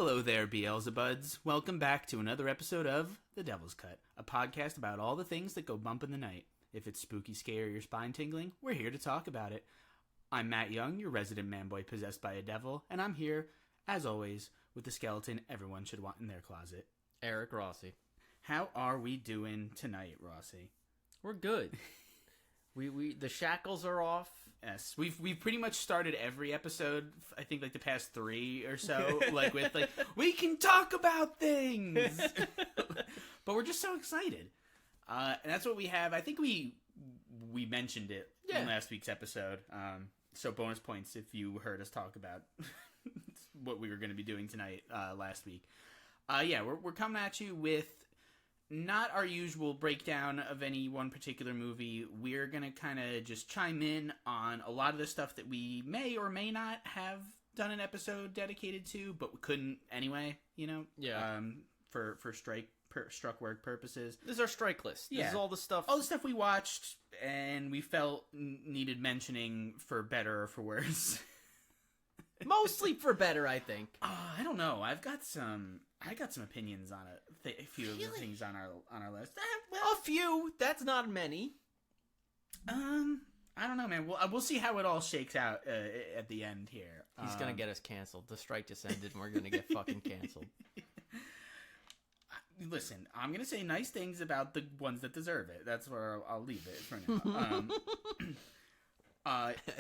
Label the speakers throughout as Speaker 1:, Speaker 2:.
Speaker 1: Hello there, Beelzebuds. Welcome back to another episode of The Devil's Cut, a podcast about all the things that go bump in the night. If it's spooky, scary, or spine-tingling, we're here to talk about it. I'm Matt Young, your resident man-boy possessed by a devil, and I'm here, as always, with the skeleton everyone should want in their closet.
Speaker 2: Eric Rossi.
Speaker 1: How are we doing tonight, Rossi?
Speaker 2: We're good. We the shackles are off.
Speaker 1: Yes, we've pretty much started every episode. I think like the past 3 or so, like with like we can talk about things, but we're just so excited, and that's what we have. I think we mentioned it in last week's episode. So bonus points if you heard us talk about what we were going to be doing tonight last week. We're coming at you with not our usual breakdown of any one particular movie. We're going to kind of just chime in on a lot of the stuff that we may or may not have done an episode dedicated to, but we couldn't anyway, you know?
Speaker 2: Yeah.
Speaker 1: For struck work purposes.
Speaker 2: This is our strike list. This is all the stuff
Speaker 1: we watched and we felt needed mentioning for better or for worse.
Speaker 2: Mostly for better, I think.
Speaker 1: I don't know. I got some opinions on a few of the things on our list.
Speaker 2: A few. That's not many.
Speaker 1: I don't know, man. We'll see how it all shakes out at the end here.
Speaker 2: He's gonna get us canceled. The strike just ended, and we're gonna get fucking canceled.
Speaker 1: Listen, I'm gonna say nice things about the ones that deserve it. That's where I'll leave it for now.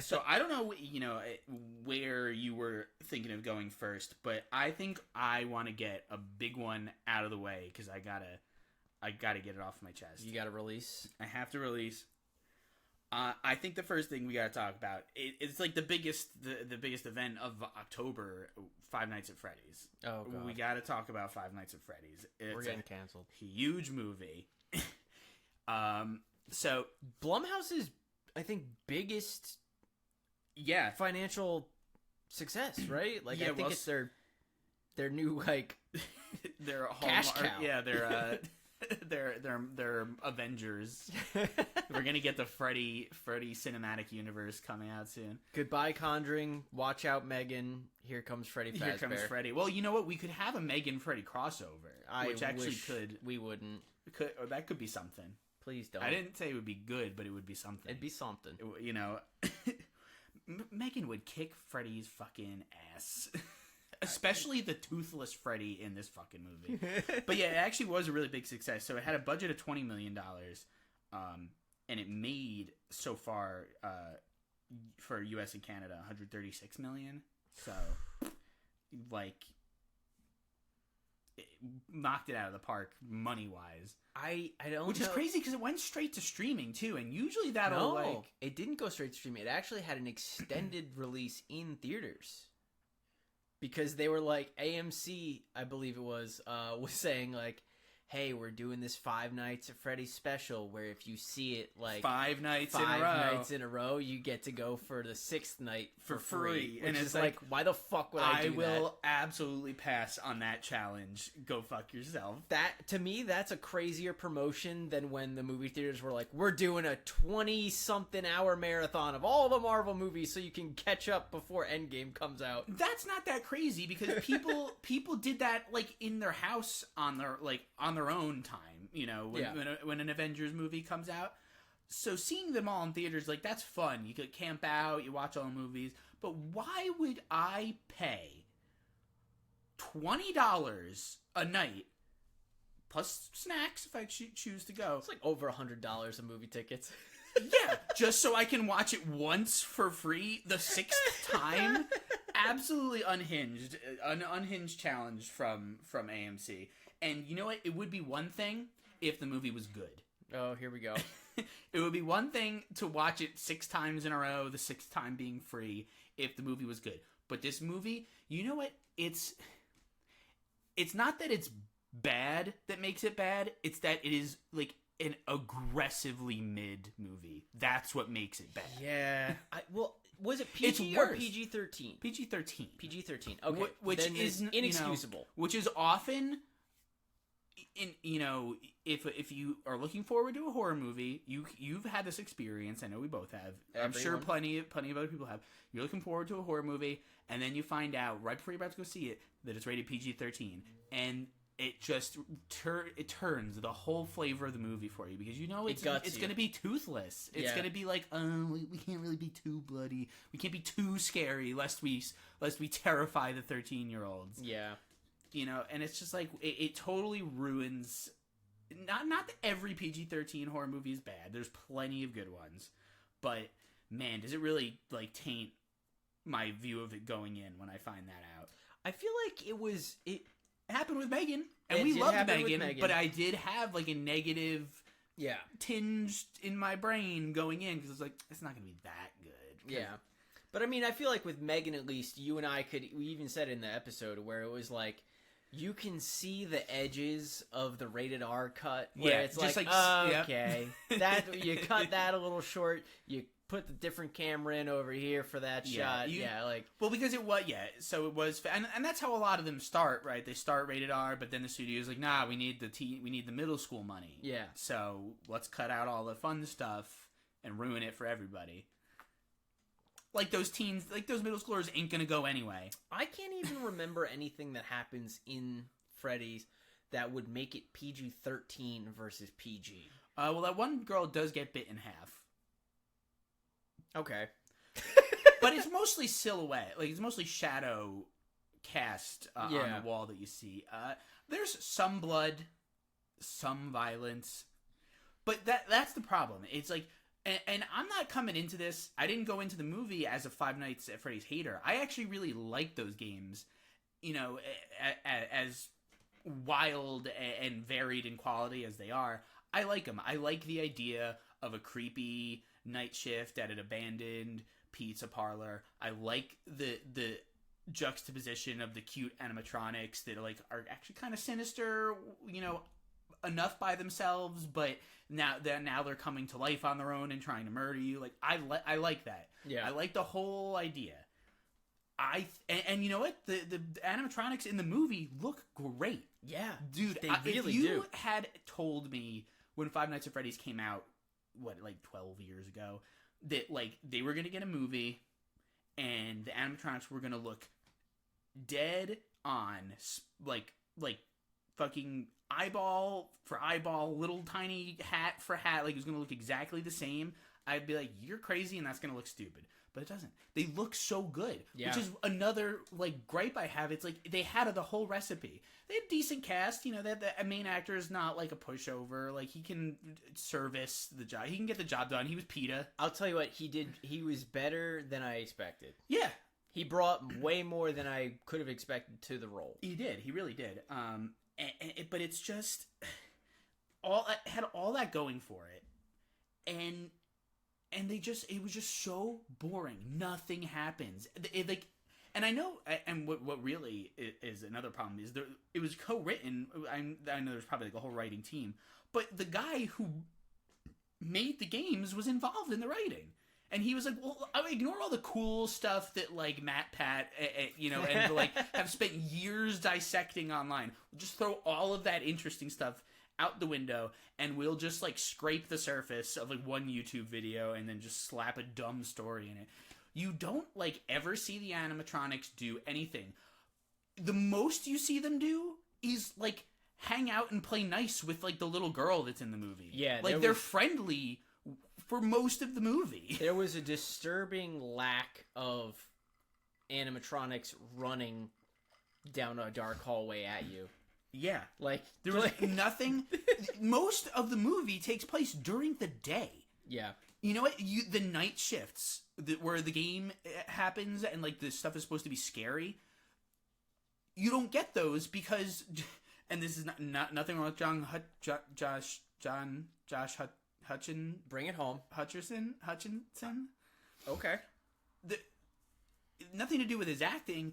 Speaker 1: So I don't know, where you were thinking of going first, but I think I want to get a big one out of the way because I gotta get it off my chest.
Speaker 2: You gotta release.
Speaker 1: I have to release. I think the first thing we gotta talk about it's like the biggest event of October, Five Nights at Freddy's.
Speaker 2: Oh god,
Speaker 1: we gotta talk about Five Nights at Freddy's.
Speaker 2: We're getting canceled.
Speaker 1: Huge movie. So
Speaker 2: Blumhouse's, I think, biggest financial success, right? Like, I think it's their new, like,
Speaker 1: their
Speaker 2: cash cow.
Speaker 1: Yeah, they're Avengers. We're gonna get the Freddy cinematic universe coming out soon.
Speaker 2: Goodbye, Conjuring. Watch out, Megan. Here comes Freddy Fazbear.
Speaker 1: Here comes Freddy. Well, you know what? We could have a Megan Freddy crossover, which actually could.
Speaker 2: We wouldn't.
Speaker 1: Or that could be something.
Speaker 2: Please don't.
Speaker 1: I didn't say it would be good, but it would be something.
Speaker 2: It'd be something.
Speaker 1: Megan would kick Freddy's fucking ass. Especially the toothless Freddy in this fucking movie. But yeah, it actually was a really big success. So it had a budget of $20 million. And it made, so far, for US and Canada, $136 million. So, like, it knocked it out of the park money-wise.
Speaker 2: I don't
Speaker 1: Which
Speaker 2: know.
Speaker 1: is crazy because it went straight to streaming too, and usually that'll
Speaker 2: it didn't go straight to streaming. It actually had an extended release in theaters because they were like, AMC, I believe it was saying like, hey, we're doing this Five Nights at Freddy's special where if you see it like
Speaker 1: five nights
Speaker 2: in a row, you get to go for the 6th night for free.
Speaker 1: And
Speaker 2: it's like, why the fuck would I do that?
Speaker 1: I will absolutely pass on that challenge. Go fuck yourself.
Speaker 2: That, to me, that's a crazier promotion than when the movie theaters were like, we're doing a 20-something hour marathon of all the Marvel movies so you can catch up before Endgame comes out.
Speaker 1: That's not that crazy because people did that like in their house on their own time, when an Avengers movie comes out. So seeing them all in theaters, like, that's fun. You could camp out, you watch all the movies. But why would I pay $20 a night plus snacks if I choose to go?
Speaker 2: It's like over $100 of movie tickets.
Speaker 1: Yeah, just so I can watch it once for free the 6th time? Absolutely unhinged. An unhinged challenge from AMC. And you know what? It would be one thing if the movie was good.
Speaker 2: Oh, here we go.
Speaker 1: It would be one thing to watch it 6 times in a row, the 6th time being free, if the movie was good. But this movie, you know what? It's not that it's bad that makes it bad. It's that it is like an aggressively mid movie. That's what makes it bad.
Speaker 2: Yeah. Was it PG or PG-13?
Speaker 1: PG-13.
Speaker 2: PG-13. Okay.
Speaker 1: Which is
Speaker 2: inexcusable.
Speaker 1: which is often if you are looking forward to a horror movie, you've had this experience. I know we both have. I'm sure plenty of other people have. You're looking forward to a horror movie, and then you find out right before you're about to go see it that it's rated PG-13, and it just turns the whole flavor of the movie for you, because it's going to be toothless. It's going to be like, we can't really be too bloody. We can't be too scary lest we terrify the 13-year-olds.
Speaker 2: Yeah.
Speaker 1: And it's just like it totally ruins. Not that every PG-13 horror movie is bad. There's plenty of good ones, but man, does it really like taint my view of it going in when I find that out. I feel like it happened with Megan, and we loved Megan, but I did have like a negative tinge in my brain going in, because it's like, it's not gonna be that good.
Speaker 2: Yeah. But I mean, I feel like with Megan, at least, you and I we even said in the episode where it was like, you can see the edges of the rated R cut. Where it's just like okay, that you cut that a little short. You put the different camera in over here for that shot. Because it was, and that's how a lot of them start, right? They start rated R, but then the studio's like, nah, we need the middle school money. Yeah. So let's cut out all the fun stuff and ruin it for everybody. Like those teens, like those middle schoolers ain't gonna go anyway. I can't even remember anything that happens in Freddy's that would make it PG-13 versus PG. Well, that one girl does get bit in half. Okay. But it's mostly silhouette. Like, it's mostly shadow cast on the wall that you see. There's some blood, some violence. But that's the problem. It's like... And I'm not coming into this... I didn't go into the movie as a Five Nights at Freddy's hater. I actually really like those games. As wild and varied in quality as they are. I like them. I like the idea of a creepy night shift at an abandoned pizza parlor. I like the juxtaposition of the cute animatronics that are actually kind of sinister, enough by themselves, but now they're coming to life on their own and trying to murder you. Like, I like that. Yeah. I like the whole idea. And you know what? The animatronics in the movie look great. Yeah. Dude, if you had told me when Five Nights at Freddy's came out, 12 years ago, that they were gonna get a movie and the animatronics were gonna look dead on, like fucking eyeball for eyeball, little tiny hat for hat, like it was gonna look exactly the same, I'd be like, you're crazy and that's gonna look stupid. But it doesn't. They look so good. Yeah. Which is another gripe I have. It's like they had the whole recipe. They had decent cast. That the main actor is not like a pushover. Like, he can service the job. He can get the job done. He was PETA. I'll tell you what he did. He was better than I expected. Yeah. He brought way more than I could have expected to the role. He did. He really did. But it's just had all that going for it, and it was just so boring. Nothing happens. And I know, and what really is another problem is it was co-written. I know there's probably a whole writing team, but the guy who made the games was involved in the writing. And he was like, well, I ignore all the cool stuff that Matt Pat, and have spent years dissecting online. We'll just throw all of that interesting stuff out the window, and we'll just scrape the surface of one YouTube video and then just slap a dumb story in it. You don't ever see the animatronics do anything. The most you see them do is hang out and play nice with the little girl that's in the movie. Yeah, they're friendly for most of the movie. There was a disturbing lack of animatronics running down a dark hallway at you. Yeah. There was nothing. Most of the movie takes place during the day. Yeah. You know what? The night shifts where the game happens and the stuff is supposed to be scary, you don't get those because, and this is nothing wrong with Josh Hutchinson. Bring it home. Hutchinson. Okay. Nothing to do with his acting.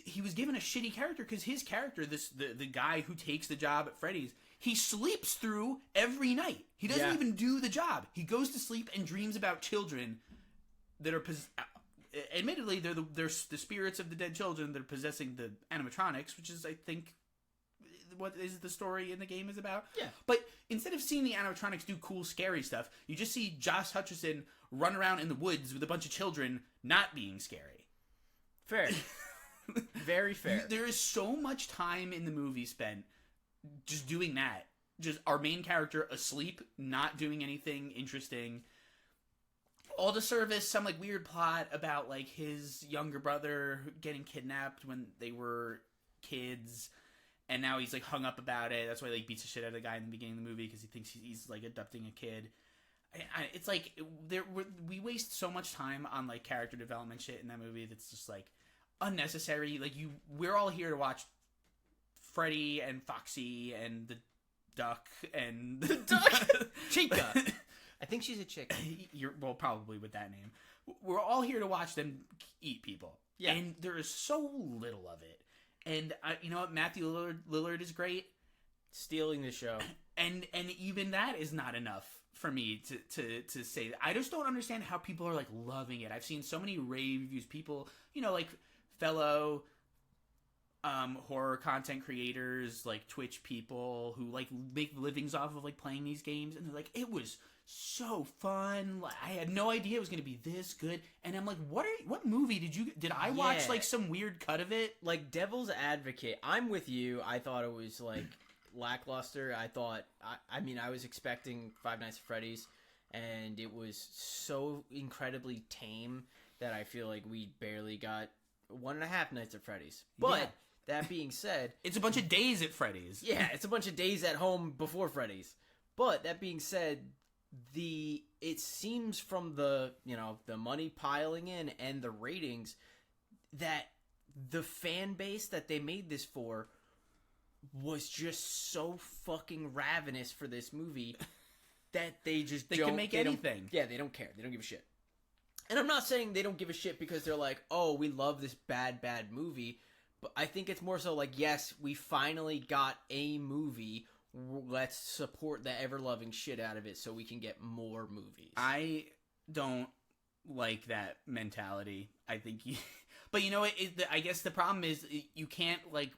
Speaker 2: He was given a shitty character because his character, the guy who takes the job at Freddy's, he sleeps through every night. He doesn't even do the job. He goes to sleep and dreams about children that are admittedly they're the spirits of the dead children that are possessing the animatronics, which is, I think,
Speaker 1: what is the story in the game is about.
Speaker 2: Yeah.
Speaker 1: But instead of seeing the animatronics do cool, scary stuff, you just see Josh Hutcherson run around in the woods with a bunch of children not being scary.
Speaker 2: Fair. Very fair.
Speaker 1: There is so much time in the movie spent just doing that. Just our main character asleep, not doing anything interesting. All to service some like weird plot about like his younger brother getting kidnapped when they were kids, and now he's like hung up about it. That's why he like beats the shit out of the guy in the beginning of the movie because he thinks he's like abducting a kid. It's like we waste so much time on like character development shit in that movie that's just like unnecessary. Like we're all here to watch Freddy and Foxy and the duck and the
Speaker 2: duck Chica. I think she's a chick.
Speaker 1: Well, probably with that name. We're all here to watch them eat people.
Speaker 2: Yeah.
Speaker 1: And there is so little of it. And you know what? Matthew Lillard is great.
Speaker 2: Stealing the show.
Speaker 1: And even that is not enough for me to say that. I just don't understand how people are like loving it. I've seen so many rave reviews. People, you know, like fellow horror content creators, like Twitch people who like make livings off of like playing these games, and they're like, it was so fun. Like, I had no idea it was gonna be this good. And I'm like, what movie did I watch like some weird cut of it?
Speaker 2: Like Devil's Advocate, I'm with you. I thought it was like lackluster. I was expecting Five Nights at Freddy's, and it was so incredibly tame that I feel like we barely got 1.5 Nights at Freddy's. But
Speaker 1: yeah.
Speaker 2: That being said,
Speaker 1: it's a bunch of days at Freddy's.
Speaker 2: Yeah, it's a bunch of days at home before Freddy's. But that being said, it seems from the money piling in and the ratings that the fan base that they made this for was just so fucking ravenous for this movie that they
Speaker 1: can make anything.
Speaker 2: Yeah, they don't care. They don't give a shit. And I'm not saying they don't give a shit because they're like, oh, we love this bad movie. But I think it's more so like, yes, we finally got a movie. Let's support the ever-loving shit out of it so we can get more movies.
Speaker 1: I don't like that mentality. I think but you know what? I guess the problem is you can't like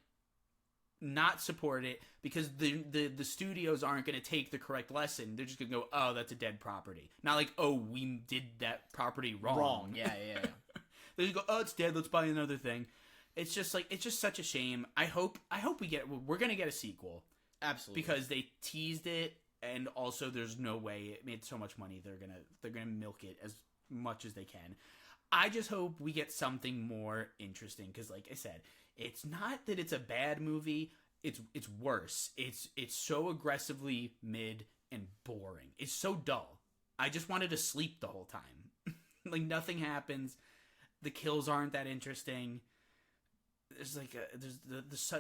Speaker 1: not support it because the studios aren't going to take the correct lesson. They're just going to go, oh, that's a dead property. Not like, oh, we did that property wrong.
Speaker 2: Yeah.
Speaker 1: They just go, oh, it's dead. Let's buy another thing. It's just such a shame. I hope we're going to get a sequel.
Speaker 2: Absolutely.
Speaker 1: Because they teased it, and also there's no way it made so much money they're gonna milk it as much as they can. I just hope we get something more interesting because, like I said, it's not that it's a bad movie. It's worse. It's so aggressively mid and boring. It's so dull. I just wanted to sleep the whole time. Like nothing happens. The kills aren't that interesting. There's like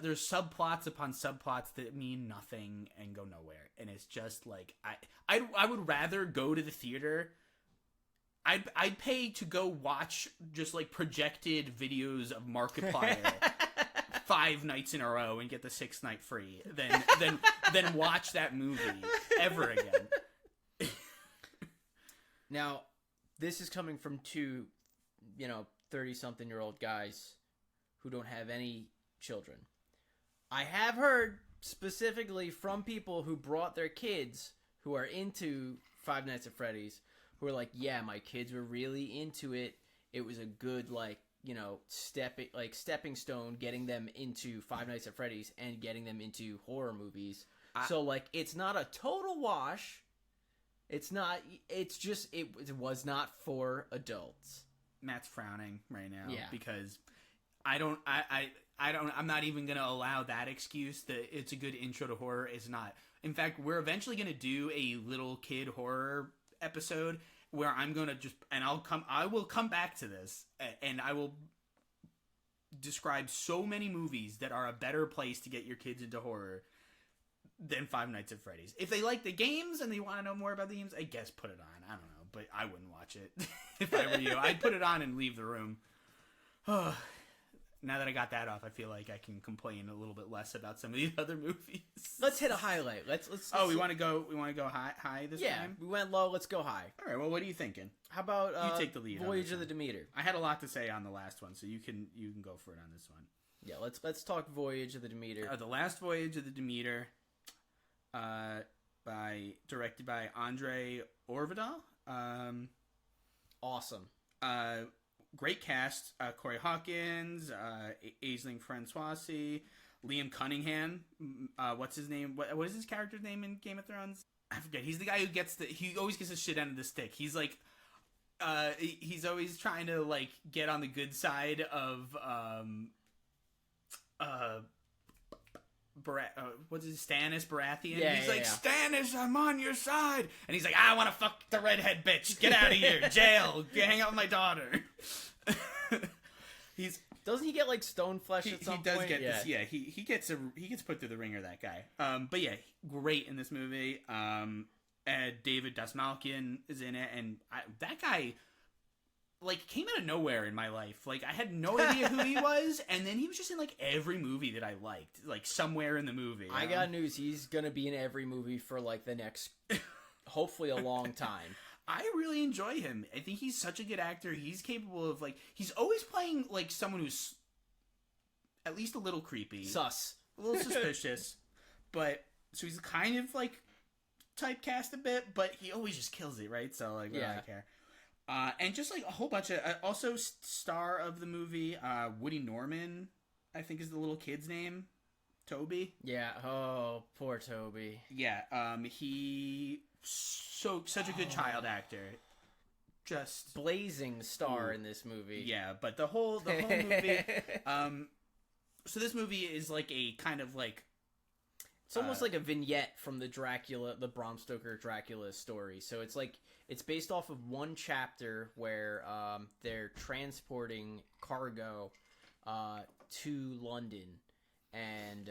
Speaker 1: there's subplots upon subplots that mean nothing and go nowhere, and it's just like I would rather go to the theater. I'd pay to go watch just like projected videos of Markiplier 5 nights in a row and get the 6th night free than watch that movie ever again.
Speaker 2: Now, this is coming from two, 30-something-year-old guys who don't have any children. I have heard specifically from people who brought their kids who are into Five Nights at Freddy's who are like, yeah, my kids were really into it. It was a good stepping stone getting them into Five Nights at Freddy's and getting them into horror movies. So like it's not a total wash. It's just it was not for adults.
Speaker 1: Matt's frowning right now because I'm not even going to allow that excuse that it's a good intro to horror. It's not. In fact, we're eventually going to do a little kid horror episode where I'm going to I will come back to this and I will describe so many movies that are a better place to get your kids into horror than Five Nights at Freddy's. If they like the games and they want to know more about the games, I guess put it on. I don't know, but I wouldn't watch it if I were you. I'd put it on and leave the room. Now that I got that off, I feel like I can complain a little bit less about some of these other movies.
Speaker 2: Let's hit a highlight. Let's
Speaker 1: we want to go high this time?
Speaker 2: Yeah, we went low. Let's go high.
Speaker 1: All right. Well, what are you thinking?
Speaker 2: How about
Speaker 1: you take the lead?
Speaker 2: Voyage of the Demeter.
Speaker 1: I had a lot to say on the last one, so you can go for it on this one.
Speaker 2: Yeah, let's talk Voyage of the Demeter.
Speaker 1: The Last Voyage of the Demeter, directed by Andre Orvidal.
Speaker 2: Awesome.
Speaker 1: Great cast: Corey Hawkins, Aisling Francoisi, Liam Cunningham. What's his name? What is his character's name in Game of Thrones? I forget. He's the guy who he always gets the shit end of the stick. He's like, he's always trying to like get on the good side of what's his Stannis Baratheon?
Speaker 2: Yeah,
Speaker 1: he's
Speaker 2: yeah,
Speaker 1: like,
Speaker 2: yeah.
Speaker 1: Stannis, I'm on your side. And he's like, I want to fuck the redhead bitch. Get out of here. Jail. Hang out with my daughter.
Speaker 2: Doesn't he get like stone flesh at some point?
Speaker 1: He does get this. Yeah, he gets put through the ringer, that guy. But yeah, great in this movie. David Dastmalchian is in it, and that guy like came out of nowhere in my life. Like I had no idea who he was, and then he was just in like every movie that I liked, like somewhere in the movie.
Speaker 2: I got news. He's gonna be in every movie for like the next, hopefully a long time.
Speaker 1: I really enjoy him. I think he's such a good actor. He's capable of like he's always playing like someone who's at least a little creepy,
Speaker 2: sus,
Speaker 1: a little suspicious, but so he's kind of like typecast a bit, but he always just kills it, right? So like, I don't care. And just like a whole bunch of also star of the movie, Woody Norman, I think is the little kid's name, Toby.
Speaker 2: Yeah. Oh, poor Toby.
Speaker 1: Yeah. He such a good child actor. Just
Speaker 2: blazing star in this movie.
Speaker 1: Yeah, but the whole movie. So this movie is like a kind of like.
Speaker 2: It's almost like a vignette from the Bram Stoker Dracula story. So it's like it's based off of one chapter where they're transporting cargo to London, and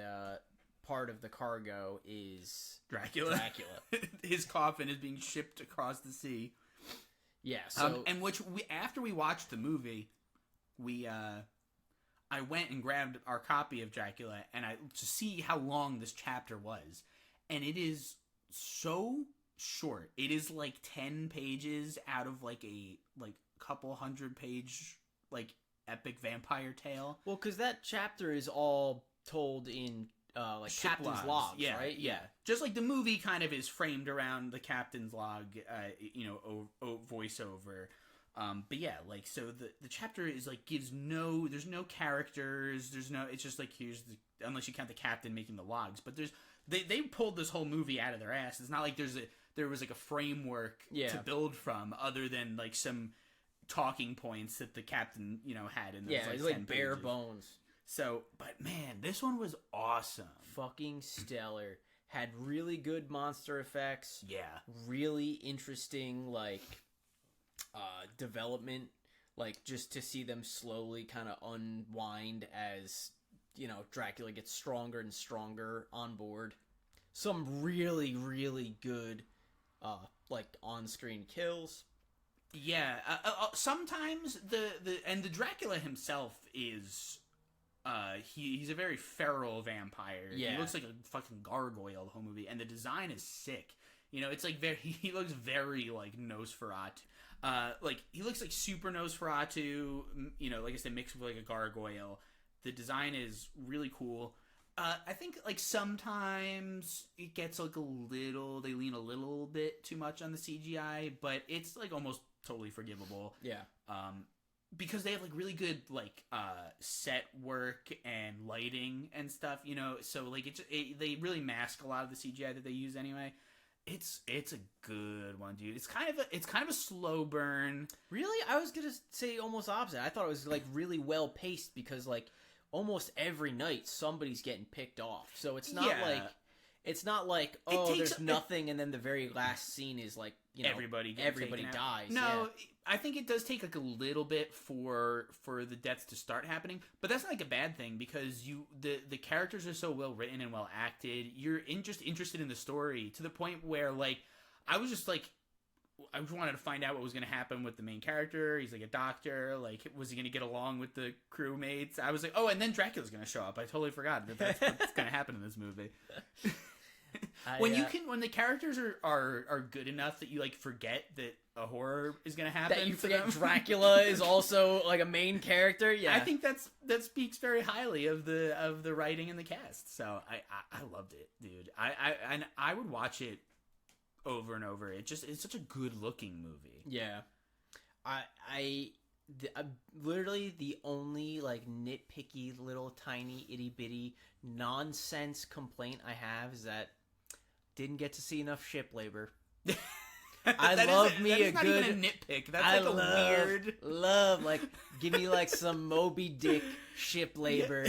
Speaker 2: part of the cargo is
Speaker 1: Dracula. His coffin is being shipped across the sea.
Speaker 2: Yeah. So
Speaker 1: and after we watched the movie, I went and grabbed our copy of Dracula to see how long this chapter was, and it is so short. It is like 10 pages out of like a couple 100-page like epic vampire tale.
Speaker 2: Well, because that chapter is all told in like
Speaker 1: Ship
Speaker 2: captain's logs,
Speaker 1: yeah,
Speaker 2: right?
Speaker 1: Yeah, just like the movie kind of is framed around the captain's log, voiceover. But yeah, like, so the chapter is like there's no characters, it's just like unless you count the captain making the logs, but they pulled this whole movie out of their ass. It's not like there was like a framework to build from other than like some talking points that the captain, had in those
Speaker 2: it's like bare bones.
Speaker 1: So, but man, this one was awesome.
Speaker 2: Fucking stellar. Had really good monster effects.
Speaker 1: Yeah.
Speaker 2: Really interesting, like, development, like just to see them slowly kind of unwind as Dracula gets stronger and stronger on board. Some really, really good like on-screen kills.
Speaker 1: Yeah, sometimes the Dracula himself is he's a very feral vampire.
Speaker 2: Yeah.
Speaker 1: He looks like a fucking gargoyle the whole movie, and the design is sick. It's like he looks very like Nosferatu. Like he looks like super Nosferatu, like I said, mixed with like a gargoyle. The design is really cool. I think like sometimes it gets like they lean a little bit too much on the CGI, but it's like almost totally forgivable.
Speaker 2: Yeah.
Speaker 1: Because they have like really good like set work and lighting and stuff, so like they really mask a lot of the CGI that they use anyway. It's a good one, dude. It's kind of a slow burn.
Speaker 2: Really? I was gonna say almost opposite. I thought it was like really well paced because like almost every night somebody's getting picked off. So it's not like there's nothing and then the very last scene is like everybody dies.
Speaker 1: No, I think it does take like a little bit for the deaths to start happening, but that's not like a bad thing because the characters are so well written and well acted. You're just interested in the story to the point where like I just wanted to find out what was going to happen with the main character. He's like a doctor. Like, was he going to get along with the crewmates? I was like, oh, and then Dracula's going to show up. I totally forgot that's what's going to happen in this movie. When the characters are good enough that you like forget that a horror is gonna happen,
Speaker 2: that you
Speaker 1: to
Speaker 2: forget
Speaker 1: them.
Speaker 2: Dracula is also like a main character. Yeah,
Speaker 1: I think that speaks very highly of the writing and the cast. So I loved it, dude. I would watch it over and over. It's such a good looking movie.
Speaker 2: Yeah, literally the only like nitpicky little tiny itty bitty nonsense complaint I have is that didn't get to see enough ship labor. I love me a
Speaker 1: not
Speaker 2: good
Speaker 1: even a nitpick. That's like a weird
Speaker 2: love. Like, give me like some Moby Dick ship labor.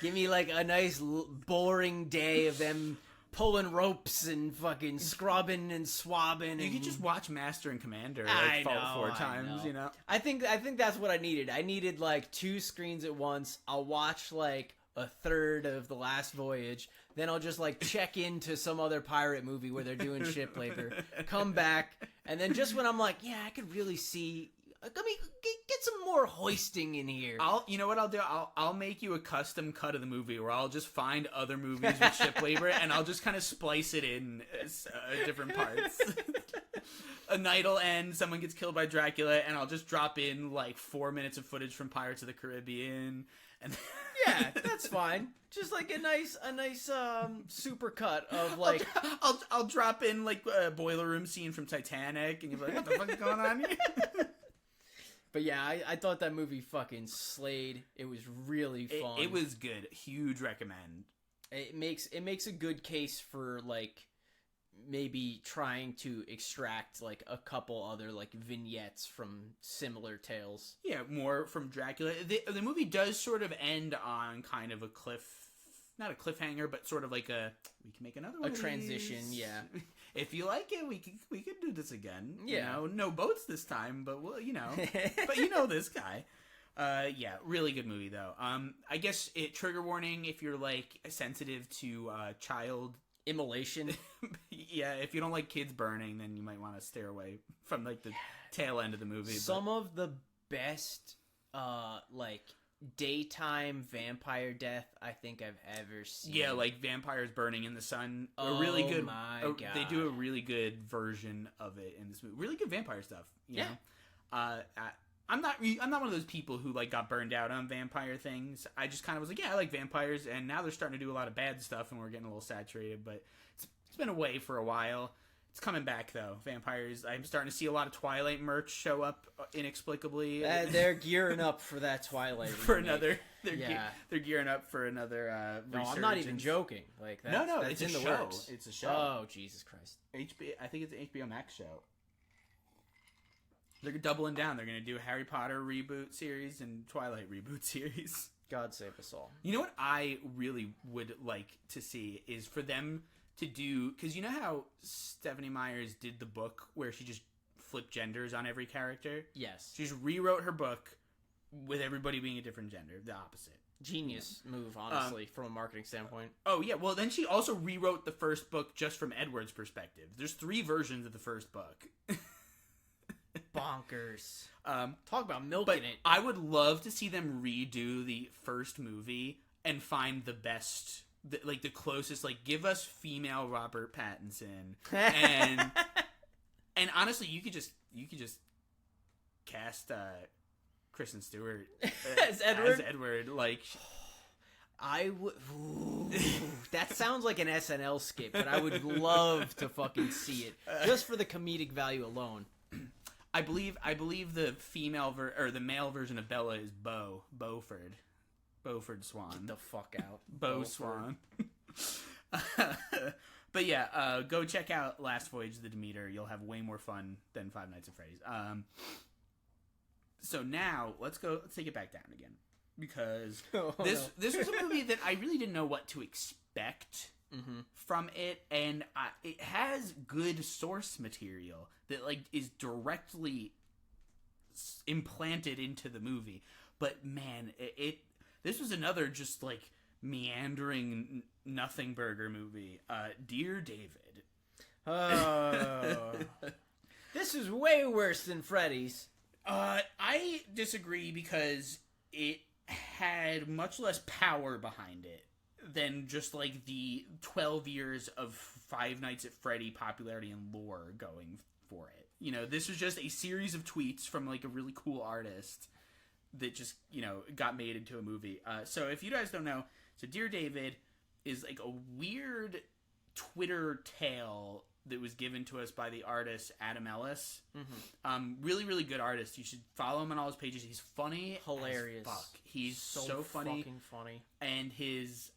Speaker 2: Give me like a nice boring day of them pulling ropes and fucking scrubbing and swabbing.
Speaker 1: You could just watch Master and Commander like four times, you know?
Speaker 2: I think that's what I needed. I needed like 2 screens at once. I'll watch like a third of The Last Voyage. Then I'll just like check into some other pirate movie where they're doing ship labor. Come back. And then just when I'm like, yeah, I could really see... Let me get some more hoisting in here.
Speaker 1: You know what I'll do? I'll make you a custom cut of the movie where I'll just find other movies with ship labor and I'll just kind of splice it in different parts. A night will end, someone gets killed by Dracula, and I'll just drop in like 4 minutes of footage from Pirates of the Caribbean. And
Speaker 2: yeah, that's fine. Just like a nice super cut of like
Speaker 1: I'll drop in like a boiler room scene from Titanic, and you're like, what the fuck is going on here?
Speaker 2: But yeah, I thought that movie fucking slayed. It was really fun.
Speaker 1: It was good. Huge recommend.
Speaker 2: It makes a good case for like maybe trying to extract like a couple other like vignettes from similar tales.
Speaker 1: Yeah, more from Dracula. The movie does sort of end on kind of a not a cliffhanger, but sort of like we can make another one.
Speaker 2: A transition, yeah.
Speaker 1: If you like it, we could do this again.
Speaker 2: Yeah.
Speaker 1: You know, no boats this time, but we'll, you know, but you know this guy. Yeah, really good movie though. I guess trigger warning if you're like sensitive to child
Speaker 2: immolation.
Speaker 1: Yeah, if you don't like kids burning, then you might want to steer away from like the tail end of the movie.
Speaker 2: Some of the best like daytime vampire death I think I've ever seen.
Speaker 1: Yeah, like vampires burning in the sun. A really good.
Speaker 2: My God.
Speaker 1: They do a really good version of it in this movie. Really good vampire stuff. You know? I'm not one of those people who like got burned out on vampire things. I just kind of was like, yeah, I like vampires, and now they're starting to do a lot of bad stuff, and we're getting a little saturated. But it's been away for a while. It's coming back though. Vampires. I'm starting to see a lot of Twilight merch show up inexplicably.
Speaker 2: They're gearing up for that Twilight
Speaker 1: for
Speaker 2: remake.
Speaker 1: Another. They're gearing up for another.
Speaker 2: No, I'm not even joking. Like that's,
Speaker 1: no,
Speaker 2: that's
Speaker 1: it's
Speaker 2: in
Speaker 1: a
Speaker 2: the
Speaker 1: show.
Speaker 2: works.
Speaker 1: It's a show.
Speaker 2: Oh Jesus Christ!
Speaker 1: I think it's an HBO Max show. They're doubling down. They're going to do a Harry Potter reboot series and Twilight reboot series.
Speaker 2: God save us all.
Speaker 1: You know what I really would like to see is for them to do, because you know how Stephanie Meyers did the book where she just flipped genders on every character?
Speaker 2: Yes.
Speaker 1: She just rewrote her book with everybody being a different gender, the opposite.
Speaker 2: Genius move, honestly, from a marketing standpoint.
Speaker 1: Oh, yeah. Well, then she also rewrote the first book just from Edward's perspective. There's 3 versions of the first book.
Speaker 2: Bonkers. Talk about milking it.
Speaker 1: I would love to see them redo the first movie and find the best, like the closest, like give us female Robert Pattinson, and honestly, you could just cast Kristen Stewart
Speaker 2: as Edward.
Speaker 1: Like,
Speaker 2: I would. That sounds like an SNL skit, but I would love to fucking see it just for the comedic value alone.
Speaker 1: I believe the female or the male version of Bella is Beaufort Swan.
Speaker 2: Get the fuck out,
Speaker 1: Beau Swan. But yeah, go check out Last Voyage of the Demeter. You'll have way more fun than Five Nights at Freddy's. So now let's take it back down again, because this was a movie that I really didn't know what to expect from it, and it has good source material that like is directly implanted into the movie. But man, this was another just like meandering nothing burger movie. Dear David.
Speaker 2: Oh, this is way worse than Freddy's.
Speaker 1: I disagree because it had much less power behind it than just like the 12 years of Five Nights at Freddy popularity and lore going for it. You know, this was just a series of tweets from like a really cool artist that just, you know, got made into a movie. So if you guys don't know, so Dear David is like a weird Twitter tale that was given to us by the artist Adam Ellis. Really, really good artist. You should follow him on all his pages. He's funny,
Speaker 2: hilarious.
Speaker 1: as fuck. He's so funny,
Speaker 2: fucking funny,
Speaker 1: and his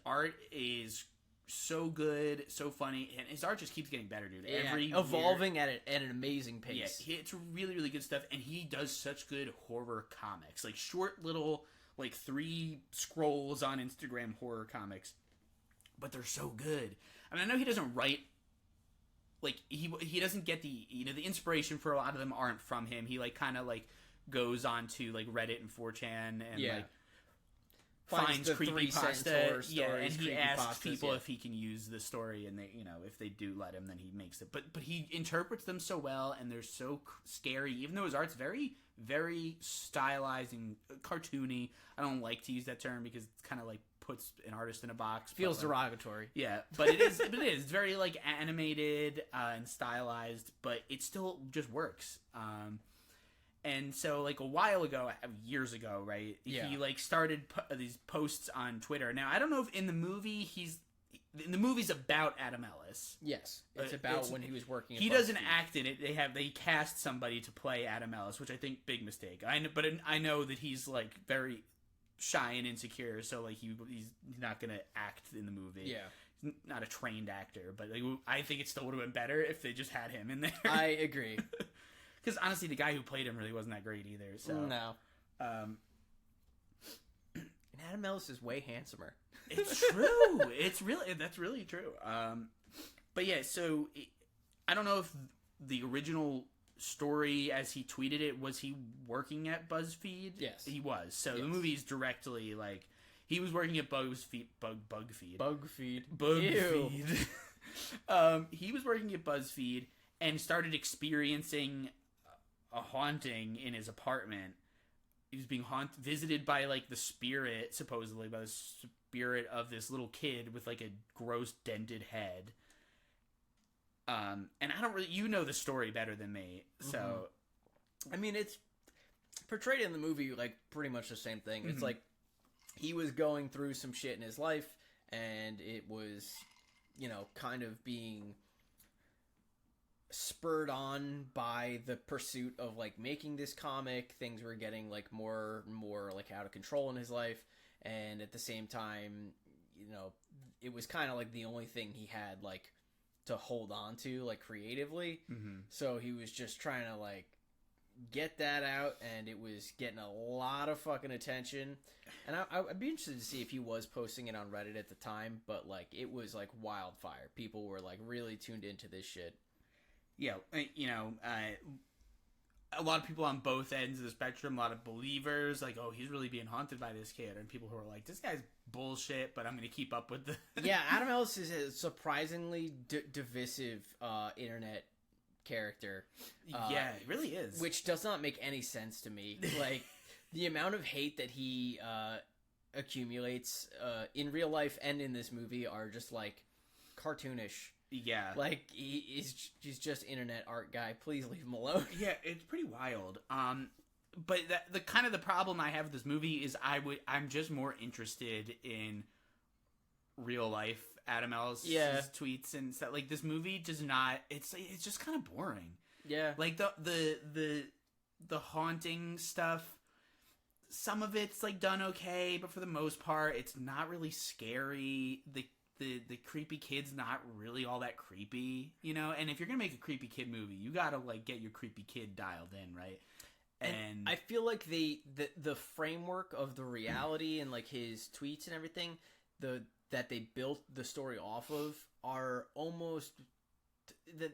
Speaker 1: art is so good, so funny, and his art just keeps getting better, dude.
Speaker 2: Yeah, evolving at an amazing pace.
Speaker 1: Yeah, it's really, really good stuff, and he does such good horror comics, like short little, like 3 scrolls on Instagram horror comics, but they're so good. I mean, I know he doesn't write. Like, he doesn't get the, you know, the inspiration for a lot of them aren't from him. He, like, kind of, like, goes on to, like, Reddit and 4chan and, like, finds creepypasta. Yeah, and he asks people if he can use the story, and they, you know, if they do let him, then he makes it. But he interprets them so well, and they're so scary, even though his art's very, very stylized and cartoony. I don't like to use that term because it's kind of, like, puts an artist in a box.
Speaker 2: Feels derogatory.
Speaker 1: Yeah, but it is. But it is. It's very like animated and stylized, but it still just works. And so like a while ago, years ago, right?
Speaker 2: Yeah.
Speaker 1: He like started these posts on Twitter. Now I don't know if in the movie the movie's about Adam Ellis.
Speaker 2: Yes, it's about when he was working.
Speaker 1: He doesn't act in it. They cast somebody to play Adam Ellis, which I think big mistake. I know that he's like very shy and insecure, so like he's not gonna act in the movie.
Speaker 2: Yeah,
Speaker 1: he's not a trained actor, but like, I think it still would have been better if they just had him in there.
Speaker 2: I agree,
Speaker 1: because honestly, the guy who played him really wasn't that great either. So
Speaker 2: no, and Adam Ellis is way handsomer.
Speaker 1: It's true. That's really true. But yeah, so I don't know if the original story as he tweeted it, was he working at BuzzFeed?
Speaker 2: Yes,
Speaker 1: he was. So the movie's directly like he was working at BuzzFeed.
Speaker 2: BugFeed.
Speaker 1: He was working at BuzzFeed and started experiencing a haunting in his apartment. He was being visited by like the spirit, supposedly by the spirit of this little kid with like a gross dented head. And I don't really, you know the story better than me, so
Speaker 2: I mean, it's portrayed in the movie like pretty much the same thing. It's like he was going through some shit in his life, and it was, you know, kind of being spurred on by the pursuit of like making this comic. Things were getting like more like out of control in his life, and at the same time, you know, it was kind of like the only thing he had like to hold on to like creatively. So he was just trying to like get that out, and it was getting a lot of fucking attention. And I'd be interested to see if he was posting it on Reddit at the time, but like it was like wildfire. People were like really tuned into this shit.
Speaker 1: Yeah, you know, a lot of people on both ends of the spectrum, a lot of believers, like, oh, he's really being haunted by this kid, and people who are like, this guy's bullshit, but I'm going to keep up with the...
Speaker 2: Yeah, Adam Ellis is a surprisingly divisive internet character.
Speaker 1: Yeah, it really is.
Speaker 2: Which does not make any sense to me. Like, the amount of hate that he accumulates in real life and in this movie are just, like, cartoonish.
Speaker 1: Yeah.
Speaker 2: Like, he's just internet art guy. Please leave him alone.
Speaker 1: Yeah, it's pretty wild. But the kind of the problem I have with this movie is I'm just more interested in real life Adam Ellis' tweets and stuff. Like, this movie does not, it's just kind of boring.
Speaker 2: Yeah.
Speaker 1: Like, the haunting stuff, some of it's like done okay, but for the most part, it's not really scary. The creepy kid's not really all that creepy, you know? And if you're gonna make a creepy kid movie, you gotta, like, get your creepy kid dialed in, right? And
Speaker 2: I feel like the framework of the reality and, like, his tweets and everything, that they built the story off of are almost...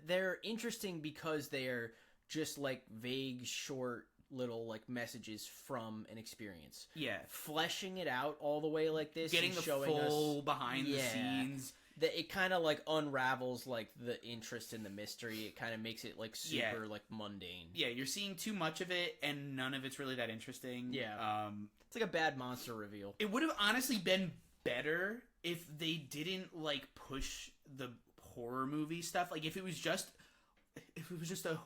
Speaker 2: They're interesting because they're just, like, vague, short little like messages from an experience.
Speaker 1: Yeah,
Speaker 2: fleshing it out all the way like this,
Speaker 1: getting the
Speaker 2: showing
Speaker 1: full
Speaker 2: us
Speaker 1: behind the scenes.
Speaker 2: That it kind of like unravels like the interest in the mystery. It kind of makes it like super like mundane.
Speaker 1: Yeah, you're seeing too much of it, and none of it's really that interesting.
Speaker 2: Yeah, it's like a bad monster reveal.
Speaker 1: It would have honestly been better if they didn't like push the horror movie stuff. Like if it was just a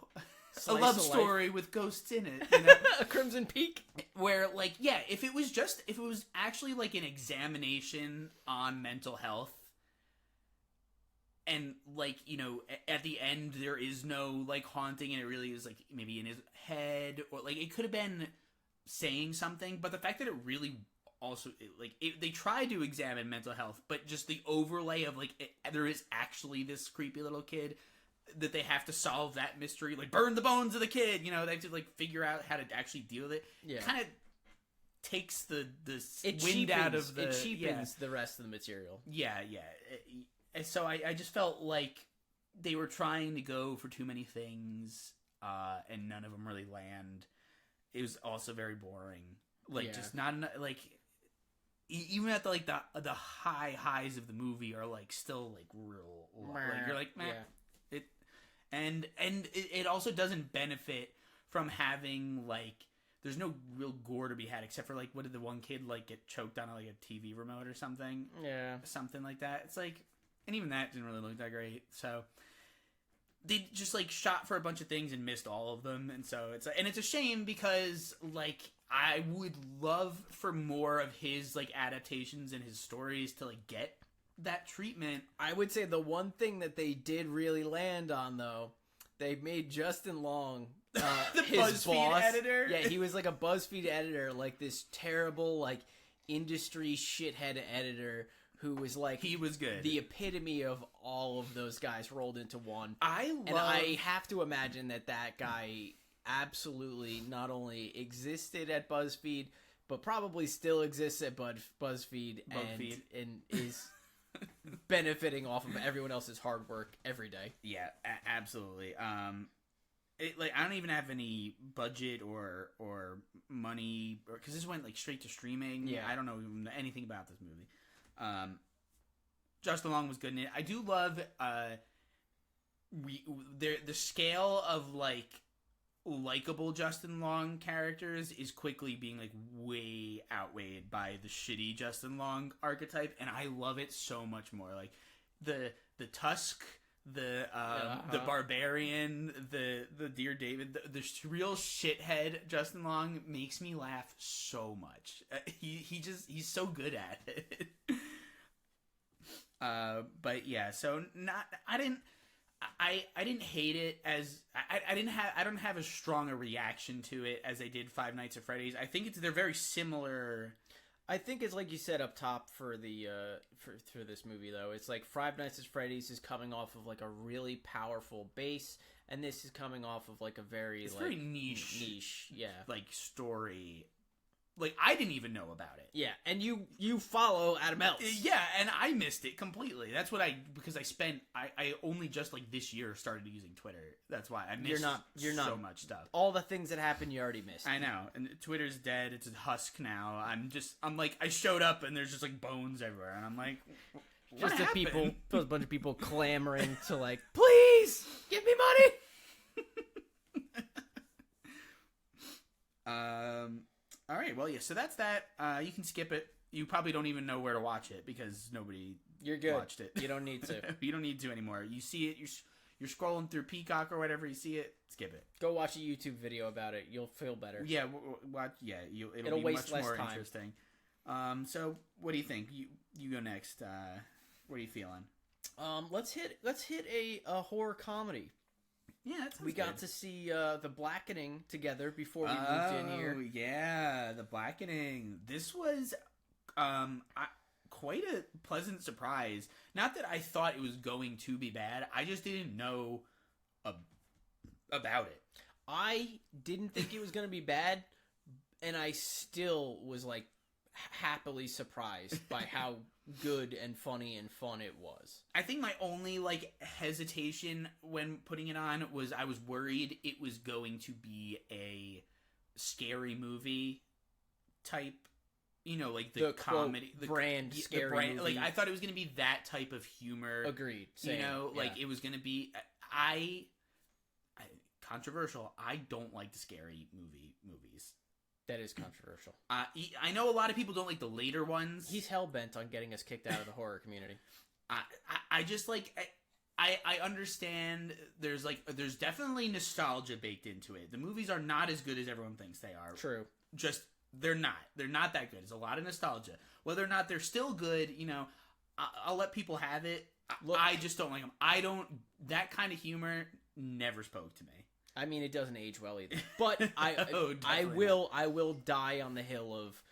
Speaker 1: love story with ghosts in it, you know?
Speaker 2: A Crimson Peak,
Speaker 1: where like if it was actually like an examination on mental health, and like, you know, at the end there is no like haunting and it really is like maybe in his head, or like it could have been saying something, but the fact that it really also they try to examine mental health, but just the overlay of like there is actually this creepy little kid that they have to solve that mystery, like burn the bones of the kid, you know, they have to like figure out how to actually deal with it. Kind of takes the wind out of the...
Speaker 2: It cheapens the rest of the material.
Speaker 1: So I just felt like they were trying to go for too many things, and none of them really land. It was also very boring. Like, just not enough, like... Even at the highs of the movie are like still like real, like you're like, meh. It also doesn't benefit from having like, there's no real gore to be had except for like, what did the one kid like get choked on like a TV remote or something?
Speaker 2: Yeah,
Speaker 1: something like that. It's like, and even that didn't really look that great. So they just like shot for a bunch of things and missed all of them, and so it's a shame because like I would love for more of his like adaptations and his stories to like get that treatment.
Speaker 2: I would say the one thing that they did really land on, though, they made Justin Long
Speaker 1: the
Speaker 2: his
Speaker 1: BuzzFeed
Speaker 2: boss.
Speaker 1: editor.
Speaker 2: Yeah, he was like a BuzzFeed editor, like this terrible like industry shithead editor who was like,
Speaker 1: he was good,
Speaker 2: the epitome of all of those guys rolled into one.
Speaker 1: And
Speaker 2: I have to imagine that guy absolutely not only existed at BuzzFeed, but probably still exists at BuzzFeed. And is benefiting off of everyone else's hard work every day.
Speaker 1: Yeah, absolutely. Like I don't even have any budget or money, because this went like straight to streaming.
Speaker 2: Yeah,
Speaker 1: I don't know anything about this movie. Justin Long was good in it. I do love the scale of like likable Justin Long characters is quickly being like way outweighed by the shitty Justin Long archetype, and I love it so much more. Like the Tusk, the barbarian, the Dear David, the real shithead Justin Long makes me laugh so much. He's so good at it. But yeah, so I didn't hate it as I don't have as strong a reaction to it as I did Five Nights at Freddy's. I think they're very similar.
Speaker 2: I think it's like you said up top for the for this movie though. It's like Five Nights at Freddy's is coming off of like a really powerful base, and this is coming off of like a very
Speaker 1: very niche,
Speaker 2: yeah,
Speaker 1: like story. Like I didn't even know about it.
Speaker 2: Yeah, and you follow Adam Ellis.
Speaker 1: Yeah, and I missed it completely. That's what because I only just like this year started using Twitter. That's why I missed
Speaker 2: you're not
Speaker 1: so much stuff.
Speaker 2: All the things that happened you already missed.
Speaker 1: I know, and Twitter's dead. It's a husk now. I'm like I showed up and there's just like bones everywhere, and I'm like, what
Speaker 2: just
Speaker 1: happened?
Speaker 2: a bunch of people clamoring to like, please give me money.
Speaker 1: All right, well, yeah, so that's that. You can skip it. You probably don't even know where to watch it because nobody watched it.
Speaker 2: You don't need to.
Speaker 1: You don't need to anymore. You see it, you're scrolling through Peacock or whatever, you see it, skip it.
Speaker 2: Go watch a YouTube video about it. You'll feel better.
Speaker 1: Yeah, it'll be
Speaker 2: waste
Speaker 1: much
Speaker 2: less
Speaker 1: more
Speaker 2: time.
Speaker 1: Interesting. So, what do you think? You go next. What are you feeling?
Speaker 2: Let's hit a horror comedy.
Speaker 1: Yeah, that sounds
Speaker 2: we got
Speaker 1: good.
Speaker 2: to see The Blackening together before we moved in here.
Speaker 1: Oh, yeah, The Blackening. This was quite a pleasant surprise. Not that I thought it was going to be bad. I just didn't know about it.
Speaker 2: I didn't think it was going to be bad, and I still was like happily surprised by how good and funny and fun it was.
Speaker 1: I think my only like hesitation when putting it on was I was worried it was going to be a scary movie type, you know, like the comedy,
Speaker 2: quote, brand scary movie.
Speaker 1: Like I thought it was going to be that type of humor.
Speaker 2: Agreed. Same.
Speaker 1: You know, like it was going to be. I controversial. I don't like the scary movies.
Speaker 2: That is controversial.
Speaker 1: I know a lot of people don't like the later ones.
Speaker 2: He's hell-bent on getting us kicked out of the horror community.
Speaker 1: I just like... I understand there's definitely nostalgia baked into it. The movies are not as good as everyone thinks they are.
Speaker 2: True.
Speaker 1: Just, they're not that good. It's a lot of nostalgia. Whether or not they're still good, you know, I'll let people have it. Look, I just don't like them. That kind of humor never spoke to me.
Speaker 2: I mean, it doesn't age well either. But
Speaker 1: No,
Speaker 2: I will die on the hill of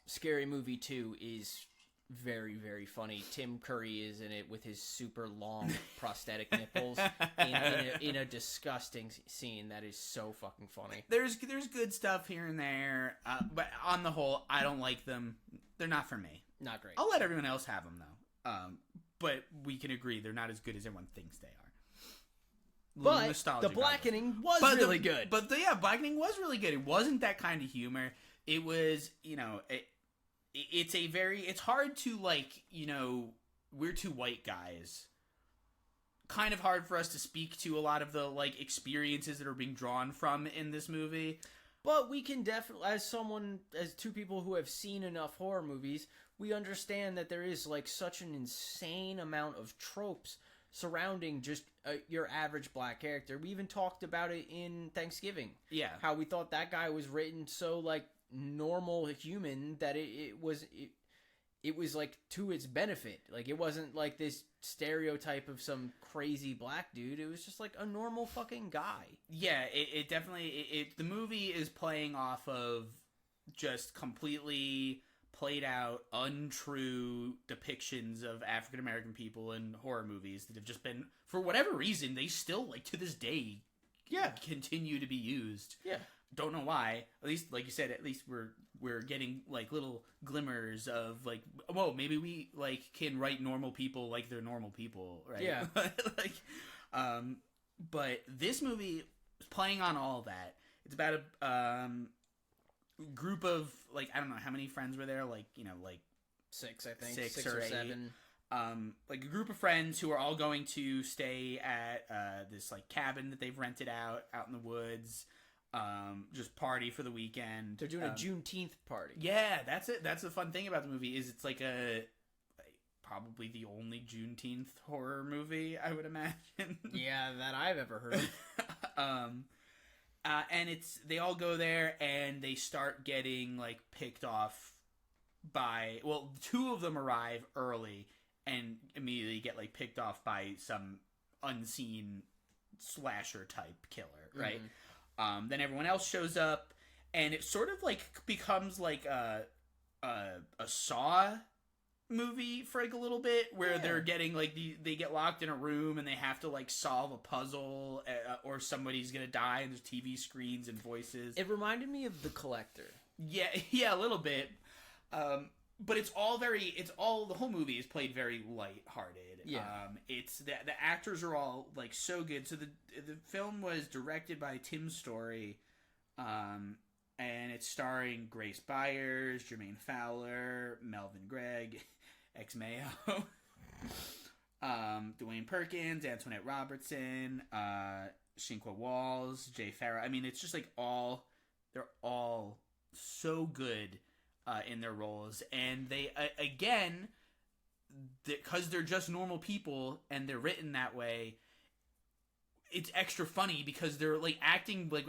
Speaker 2: Scary Movie 2 is very, very funny. Tim Curry is in it with his super long prosthetic nipples in a disgusting scene that is so fucking funny.
Speaker 1: There's good stuff here and there, but on the whole, I don't like them. They're not for me.
Speaker 2: Not great.
Speaker 1: I'll let everyone else have them though. But we can agree they're not as good as everyone thinks they are.
Speaker 2: But the Blackening was really good.
Speaker 1: But Blackening was really good. It wasn't that kind of humor. It was, you know, it's hard to, like, you know, we're two white guys. Kind of hard for us to speak to a lot of the, like, experiences that are being drawn from in this movie.
Speaker 2: But we can definitely, as two people who have seen enough horror movies, we understand that there is, like, such an insane amount of tropes surrounding just your average black character. We even talked about it in Thanksgiving.
Speaker 1: Yeah.
Speaker 2: How we thought that guy was written so, like, normal human that it was like to its benefit. Like, it wasn't like this stereotype of some crazy black dude. It was just like a normal fucking guy.
Speaker 1: Yeah, it definitely the movie is playing off of just completely played out untrue depictions of African American people in horror movies that have just been, for whatever reason, they still, like, to this day, continue to be used.
Speaker 2: Yeah.
Speaker 1: Don't know why. At least, like you said, at least we're getting, like, little glimmers of, like, whoa, maybe we, like, can write normal people like they're normal people, right?
Speaker 2: Yeah.
Speaker 1: But this movie is playing on all of that. It's about a group of, like, I don't know how many friends were there, like, you know, like
Speaker 2: 6, I think.
Speaker 1: 6
Speaker 2: or
Speaker 1: or
Speaker 2: 7.
Speaker 1: Like a group of friends who are all going to stay at this, like, cabin that they've rented out in the woods. Just party for the weekend.
Speaker 2: They're doing a Juneteenth party.
Speaker 1: Yeah, that's it. That's the fun thing about the movie is it's like probably the only Juneteenth horror movie, I would imagine.
Speaker 2: Yeah, that I've ever heard of.
Speaker 1: And they all go there and they start getting, like, picked off by, well, 2 of them arrive early and immediately get, like, picked off by some unseen slasher type killer, right? Mm-hmm. Then everyone else shows up and it sort of, like, becomes like a Saw movie for, like, a little bit where they're getting, like, they get locked in a room and they have to, like, solve a puzzle or somebody's gonna die and there's TV screens and voices.
Speaker 2: It reminded me of The Collector.
Speaker 1: Yeah, a little bit. But the whole movie is played very lighthearted.
Speaker 2: Yeah.
Speaker 1: It's the actors are all, like, so good. So the film was directed by Tim Story, and it's starring Grace Byers, Jermaine Fowler, Melvin Gregg, ex-Mayo, Dwayne Perkins, Antoinette Robertson, Shinqua Walls, Jay Farrow. I mean, it's just, like, they're all so good in their roles, and they again, because they're just normal people and they're written that way, it's extra funny because they're, like, acting like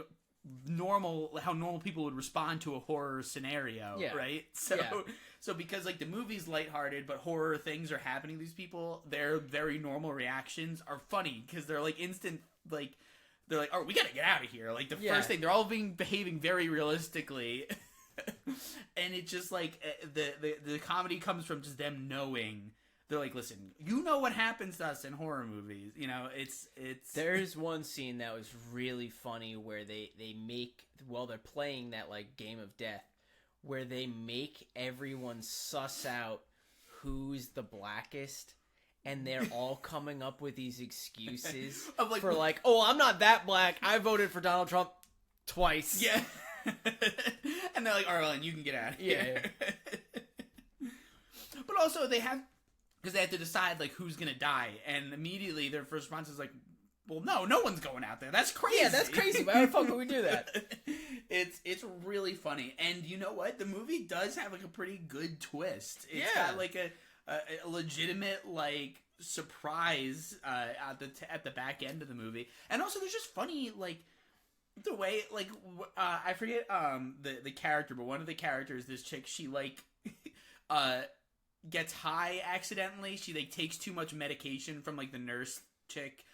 Speaker 1: normal, how normal people would respond to a horror scenario, right? So because, like, the movie's lighthearted but horror things are happening to these people, their very normal reactions are funny because they're, like, instant, like, they're like, oh, we gotta get out of here, like, the first thing, they're all behaving very realistically. And it's just, like, the comedy comes from just them knowing. They're like, listen, you know what happens to us in horror movies. You know, it's...
Speaker 2: There's one scene that was really funny where they make, while they're playing that, like, game of death, where they make everyone suss out who's the blackest, and they're all coming up with these excuses for, like, oh, I'm not that black. I voted for Donald Trump twice.
Speaker 1: Yeah. And they're like, all right, you can get out of here. Yeah. But also, because they have to decide, like, who's gonna die, and immediately their first response is like, well, no one's going out there. That's crazy.
Speaker 2: Yeah, that's crazy. Why the fuck would we do that?
Speaker 1: It's really funny, and you know what? The movie does have like a pretty good twist. It's
Speaker 2: Yeah.
Speaker 1: got like a legitimate like surprise at the back end of the movie, and also there's just funny like the way like I forget the character, but one of the characters, this chick, she like gets high accidentally. She like takes too much medication from like the nurse chick,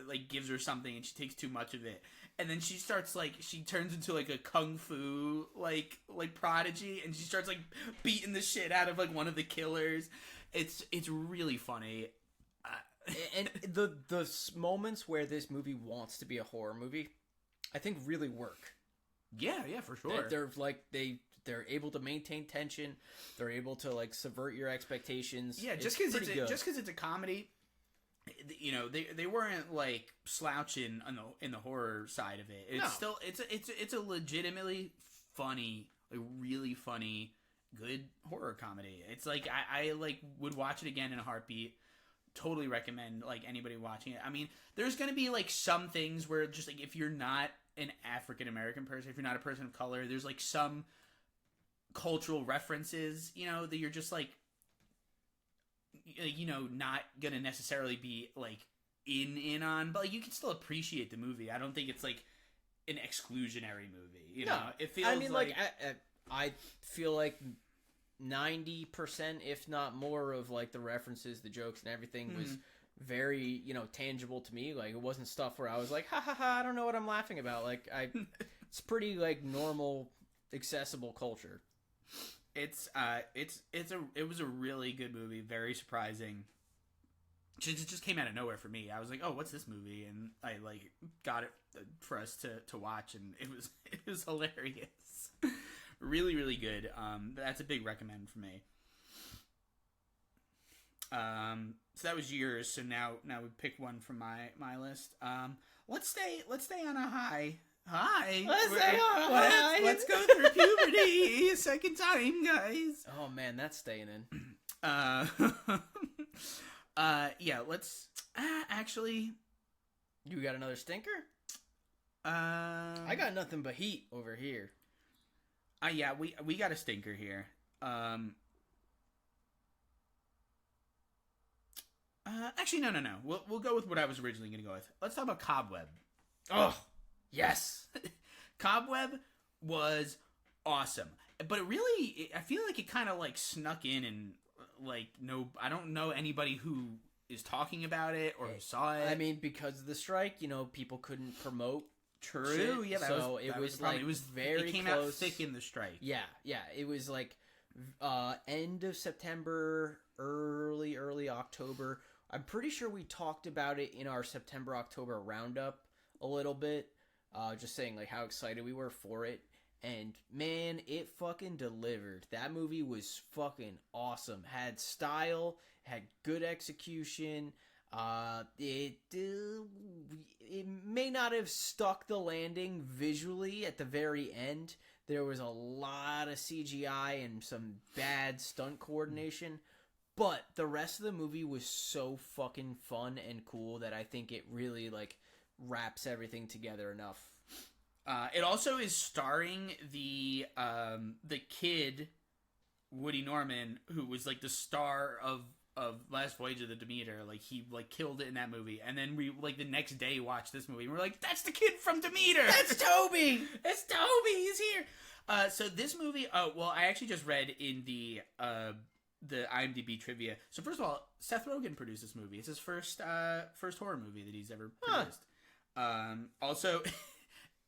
Speaker 1: like gives her something, and she takes too much of it. And then she starts like she turns into like a kung fu like prodigy, and she starts like beating the shit out of like one of the killers. It's really funny.
Speaker 2: And the moments where this movie wants to be a horror movie, I think really work.
Speaker 1: Yeah, for sure.
Speaker 2: They're like they're able to maintain tension. They're able to like subvert your expectations.
Speaker 1: Yeah, just because it's a comedy. You know, they weren't like slouching in the horror side of it. It's still it's a legitimately funny, like really funny, good horror comedy. It's like I like would watch it again in a heartbeat. Totally recommend like anybody watching it. I mean, there's gonna be like some things where just like if you're not an African American person, if you're not a person of color, there's like some cultural references, you know, that you're just like, you know, not gonna necessarily be like in on, but like you can still appreciate the movie. I don't think it's like an exclusionary movie. You know, it feels.
Speaker 2: I mean, like I feel like 90%, if not more, of like the references, the jokes, and everything was very, you know, tangible to me. Like it wasn't stuff where I was like, ha ha ha, I don't know what I'm laughing about. Like it's pretty like normal, accessible culture.
Speaker 1: It was a really good movie, very surprising. It just came out of nowhere for me. I was like, oh, what's this movie? And I like got it for us to watch, and it was hilarious. Really, really good. That's a big recommend for me. So that was yours. So now we pick one from my list. Let's stay on a high. Hi. Let's go through puberty a second time, guys.
Speaker 2: Oh man, that's staying in.
Speaker 1: Yeah. Let's actually.
Speaker 2: You got another stinker? I got nothing but heat over here.
Speaker 1: Yeah, we got a stinker here. Actually, no. We'll go with what I was originally going to go with. Let's talk about Cobweb.
Speaker 2: Oh. Yes.
Speaker 1: Cobweb was awesome. But it really, I feel like it kind of like snuck in, and like I don't know anybody who is talking about it or who saw it.
Speaker 2: I mean, because of the strike, you know, people couldn't promote.
Speaker 1: True.
Speaker 2: Shit,
Speaker 1: yeah.
Speaker 2: It came
Speaker 1: close. Out thick in the strike.
Speaker 2: Yeah. It was like end of September, early October. I'm pretty sure we talked about it in our September-October roundup a little bit. Just saying like how excited we were for it, and man, it fucking delivered. That movie was fucking awesome. Had style, had good execution. It may not have stuck the landing visually at the very end. There was a lot of CGI and some bad stunt coordination, but the rest of the movie was so fucking fun and cool that I think it really like wraps everything together enough.
Speaker 1: It also is starring the kid Woody Norman, who was like the star of Last Voyage of the Demeter. Like he like killed it in that movie, and then we like the next day watched this movie and we're like, that's the kid from Demeter.
Speaker 2: That's Toby.
Speaker 1: It's Toby. He's here. So this movie. Oh well, I actually just read in the IMDb trivia. So first of all, Seth Rogen produced this movie. It's his first horror movie that he's ever produced. Also,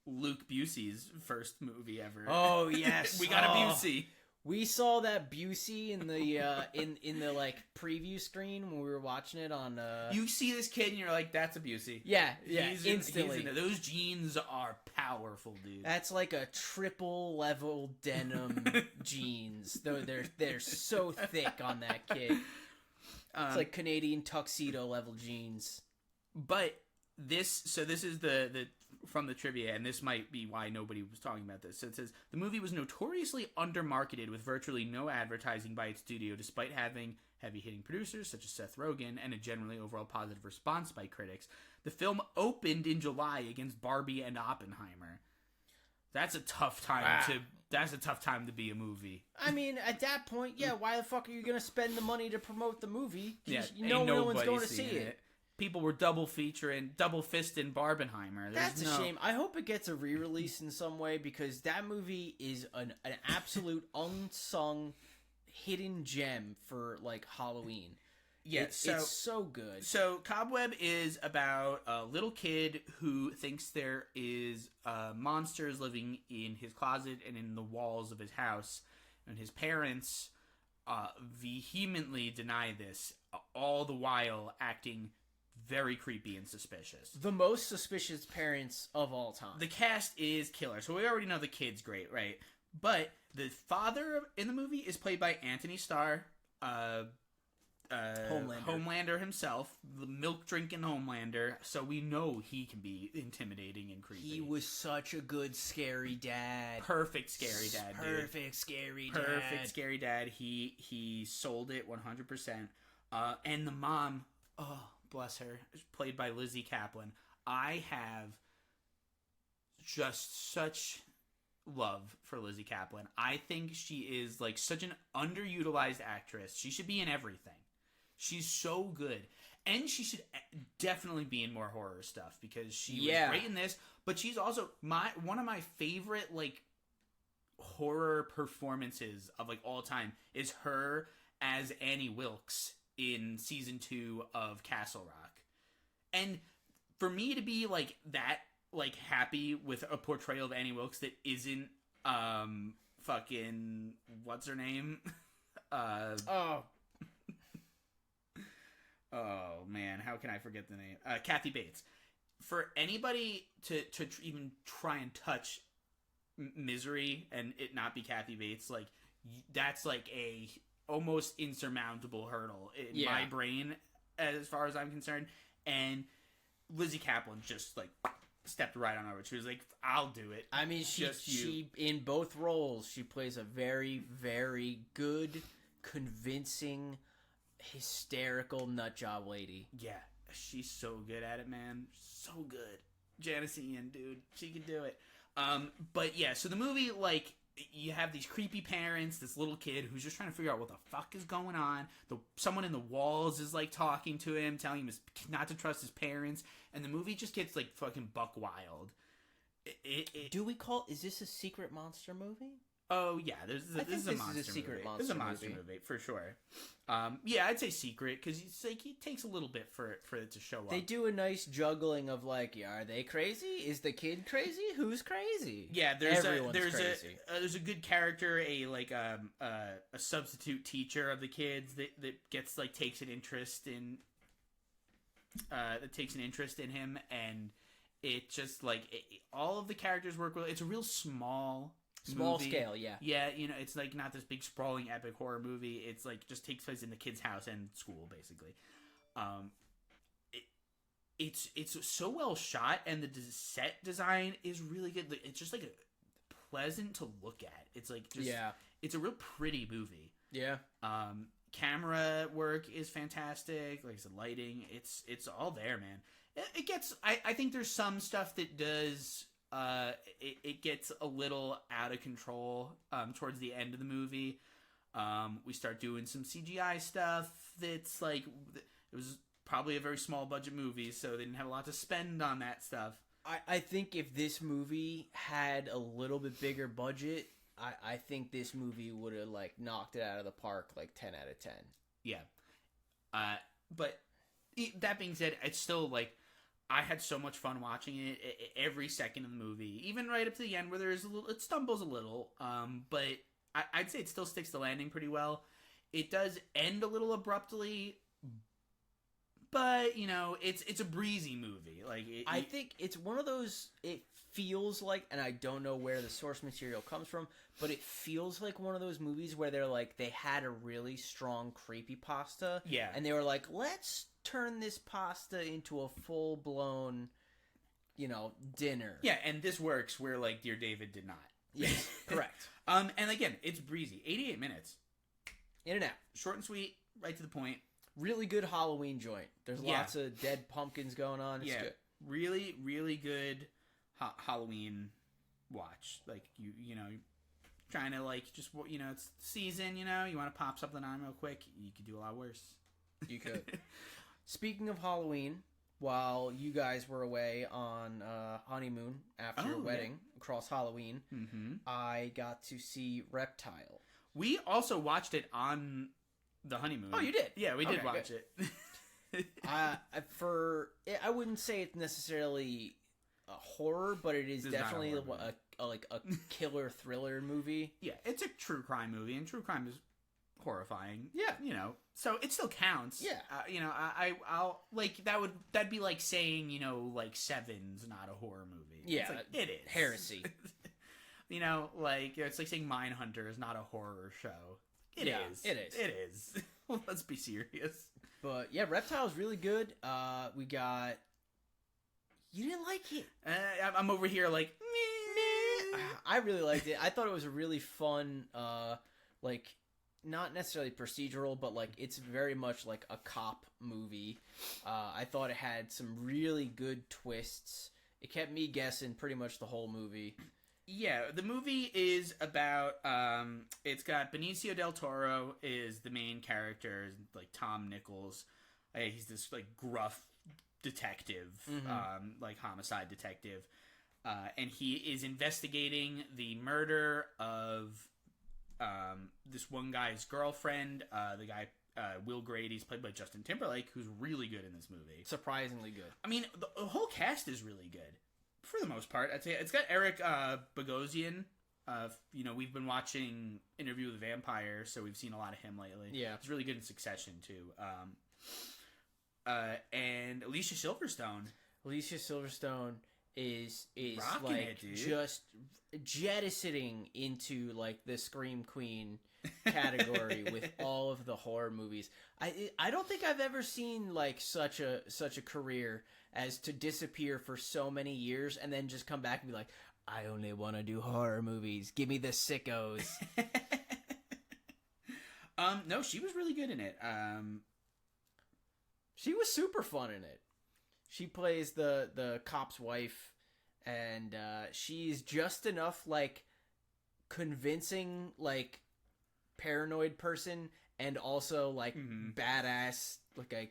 Speaker 1: Luke Busey's first movie ever.
Speaker 2: Oh yes,
Speaker 1: we got a Busey.
Speaker 2: We saw that Busey in the in the like preview screen when we were watching it on.
Speaker 1: You see this kid and you're like, that's a Busey.
Speaker 2: Yeah, instantly.
Speaker 1: Those jeans are powerful, dude.
Speaker 2: That's like a triple level denim jeans. Though they're so thick on that kid. It's like Canadian tuxedo level jeans.
Speaker 1: But this is the from the trivia, and this might be why nobody was talking about this. So it says, the movie was notoriously undermarketed with virtually no advertising by its studio, despite having heavy-hitting producers such as Seth Rogen and a generally overall positive response by critics. The film opened in July against Barbie and Oppenheimer. That's a tough time That's a tough time to be a movie.
Speaker 2: I mean, at that point, yeah, why the fuck are you going to spend the money to promote the movie?
Speaker 1: Yeah,
Speaker 2: no one's going to see it.
Speaker 1: People were double fisting Barbenheimer.
Speaker 2: That's a shame. I hope it gets a re-release in some way, because that movie is an absolute unsung hidden gem for, like, Halloween.
Speaker 1: Yeah,
Speaker 2: it's so good.
Speaker 1: So Cobweb is about a little kid who thinks there is monsters living in his closet and in the walls of his house, and his parents vehemently deny this, all the while acting very creepy and suspicious.
Speaker 2: The most suspicious parents of all time.
Speaker 1: The cast is killer, so we already know the kid's great, right? But the father in the movie is played by Anthony Starr, Homelander himself, the milk-drinking Homelander, so we know he can be intimidating and creepy.
Speaker 2: He was such a good scary dad.
Speaker 1: Perfect scary dad, dude.
Speaker 2: Perfect scary dad.
Speaker 1: Perfect scary dad. He sold it 100%. And the mom, oh, bless her, played by Lizzie Kaplan. I have just such love for Lizzie Kaplan. I think she is like such an underutilized actress. She should be in everything. She's so good. And she should definitely be in more horror stuff, because she was great in this. But she's also one of my favorite, like, horror performances of, like, all time is her as Annie Wilkes in season 2 of Castle Rock. And for me to be, like, that, like, happy with a portrayal of Annie Wilkes that isn't fucking what's her name? Oh man, how can I forget the name? Kathy Bates. For anybody to even try and touch Misery and it not be Kathy Bates, like, that's like a almost insurmountable hurdle in my brain as far as I'm concerned. And Lizzie Kaplan just, like, stepped right on over. She was like, I'll do it.
Speaker 2: I mean, she in both roles, she plays a very, very good, convincing, hysterical nutjob lady.
Speaker 1: Yeah, she's so good at it, man. So good. Janice Ian, dude. She can do it. But yeah, so the movie, like, you have these creepy parents, this little kid who's just trying to figure out what the fuck is going on. Someone in the walls is, like, talking to him, telling him not to trust his parents, and the movie just gets, like, fucking buck wild.
Speaker 2: Is this a secret monster movie?
Speaker 1: Oh yeah, this is a secret monster movie for sure. Yeah, I'd say secret, because it's like it takes a little bit for it to show up.
Speaker 2: They do a nice juggling of, like, are they crazy? Is the kid crazy? Who's crazy?
Speaker 1: Yeah, there's a good character, a substitute teacher of the kids that gets, like, takes an interest in him, and it just, like, all of the characters work well. It's a real small movie.
Speaker 2: Scale, yeah.
Speaker 1: Yeah, you know, it's like not this big sprawling epic horror movie. It's like just takes place in the kid's house and school, basically. It's so well shot, and the set design is really good. It's just, like, pleasant to look at. It's like just it's a real pretty movie.
Speaker 2: Yeah.
Speaker 1: Camera work is fantastic. Like I said, lighting, it's all there, man. It gets I think there's some stuff that does it gets a little out of control towards the end of the movie. We start doing some CGI stuff that's like, it was probably a very small budget movie, so they didn't have a lot to spend on that stuff.
Speaker 2: I think if this movie had a little bit bigger budget, I think this movie would have, like, knocked it out of the park, like 10 out of 10. Yeah.
Speaker 1: But that being said, it's still, like, I had so much fun watching it every second of the movie, even right up to the end where it stumbles a little. But I'd say it still sticks the landing pretty well. It does end a little abruptly, but, you know, it's a breezy movie. Like,
Speaker 2: I think it's one of those, it feels like, and I don't know where the source material comes from, but it feels like one of those movies where they're like, they had a really strong creepypasta.
Speaker 1: Yeah.
Speaker 2: And they were like, let's turn this pasta into a full-blown, you know, dinner.
Speaker 1: Yeah, and this works where, like, Dear David did not.
Speaker 2: Yes, correct.
Speaker 1: And again, it's breezy. 88 minutes.
Speaker 2: In and out.
Speaker 1: Short and sweet, right to the point.
Speaker 2: Really good Halloween joint. There's lots of dead pumpkins going on. It's good.
Speaker 1: Really, really good Halloween watch. Like you know, trying to like just it's season. You know, you want to pop something on real quick. You could do a lot worse.
Speaker 2: You could. Speaking of Halloween, while you guys were away on honeymoon after your wedding across Halloween, I got to see Reptile.
Speaker 1: We also watched it on the honeymoon.
Speaker 2: Oh, you did?
Speaker 1: Yeah, we did watch it.
Speaker 2: I wouldn't say it's necessarily a horror, but it is definitely a killer thriller movie.
Speaker 1: Yeah, it's a true crime movie, and true crime is horrifying.
Speaker 2: Yeah,
Speaker 1: you know, so it still counts.
Speaker 2: Yeah,
Speaker 1: you know, I'll like that'd be like saying like Seven's not a horror movie.
Speaker 2: Yeah,
Speaker 1: it's like, it is
Speaker 2: heresy.
Speaker 1: You know, like it's like saying Mindhunter is not a horror show. It is. Well, let's be serious.
Speaker 2: But yeah, Reptile's really good. We got. You didn't like it.
Speaker 1: I'm over here like. Meh.
Speaker 2: I really liked it. I thought it was a really fun, like, not necessarily procedural, but like it's very much like a cop movie. I thought it had some really good twists. It kept me guessing pretty much the whole movie.
Speaker 1: Yeah, the movie is about, it's got Benicio del Toro is the main character, like Tom Nichols. He's this, like, gruff detective, like homicide detective. And he is investigating the murder of this one guy's girlfriend. The guy, Will Grady's played by Justin Timberlake, who's really good in this movie.
Speaker 2: Surprisingly good.
Speaker 1: I mean, the whole cast is really good. For the most part, I'd say it's got Eric Bogosian. You know, we've been watching Interview with the Vampire, so we've seen a lot of him lately.
Speaker 2: Yeah,
Speaker 1: he's really good in Succession too. And Alicia Silverstone.
Speaker 2: Alicia Silverstone is
Speaker 1: rocking
Speaker 2: like
Speaker 1: it, dude.
Speaker 2: Just jettisoning into like the Scream Queen category with all of the horror movies. I don't think I've ever seen like such a career as to disappear for so many years and then just come back and be like, I only want to do horror movies. Give me the sickos.
Speaker 1: No, she was really good in it.
Speaker 2: She was super fun in it. She plays the cop's wife, and she's just enough like convincing like paranoid person and also like badass like a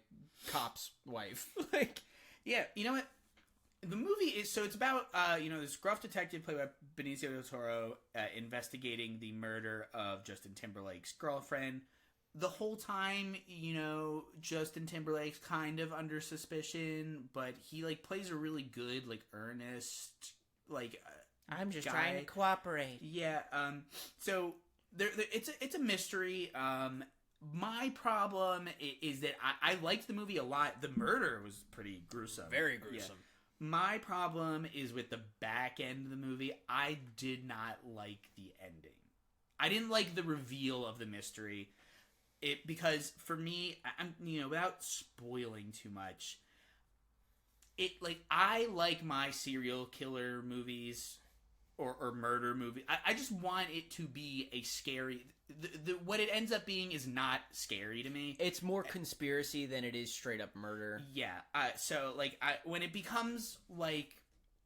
Speaker 2: cop's wife. Like,
Speaker 1: yeah, you know what? The movie is it's about this gruff detective played by Benicio del Toro investigating the murder of Justin Timberlake's girlfriend. The whole time, Justin Timberlake's kind of under suspicion, but he like plays a really good, like earnest, like
Speaker 2: I'm just
Speaker 1: guy.
Speaker 2: trying to cooperate.
Speaker 1: Yeah. So it's a mystery. My problem is that I liked the movie a lot. The murder was pretty gruesome.
Speaker 2: Very gruesome.
Speaker 1: Yeah. My problem is with the back end of the movie. I did not like the ending. I didn't like the reveal of the mystery. Because for me, I'm without spoiling too much, I like my serial killer movies or murder movie. I just want it to be a scary. What it ends up being is not scary to me.
Speaker 2: It's more conspiracy than it is straight up murder.
Speaker 1: Yeah. So when it becomes like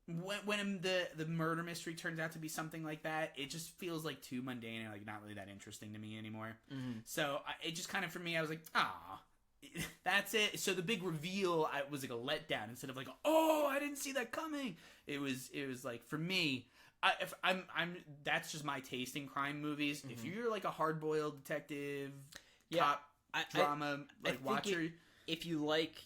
Speaker 1: when the murder mystery turns out to be something like that, it just feels like too mundane and like not really that interesting to me anymore. Mm-hmm. So it just kind of for me, I was like, that's it. So the big reveal, was like a letdown instead of like, oh, I didn't see that coming. It was like for me. I'm that's just my taste in crime movies. Mm-hmm. If you're like a hard-boiled detective, cop drama watcher,
Speaker 2: if you like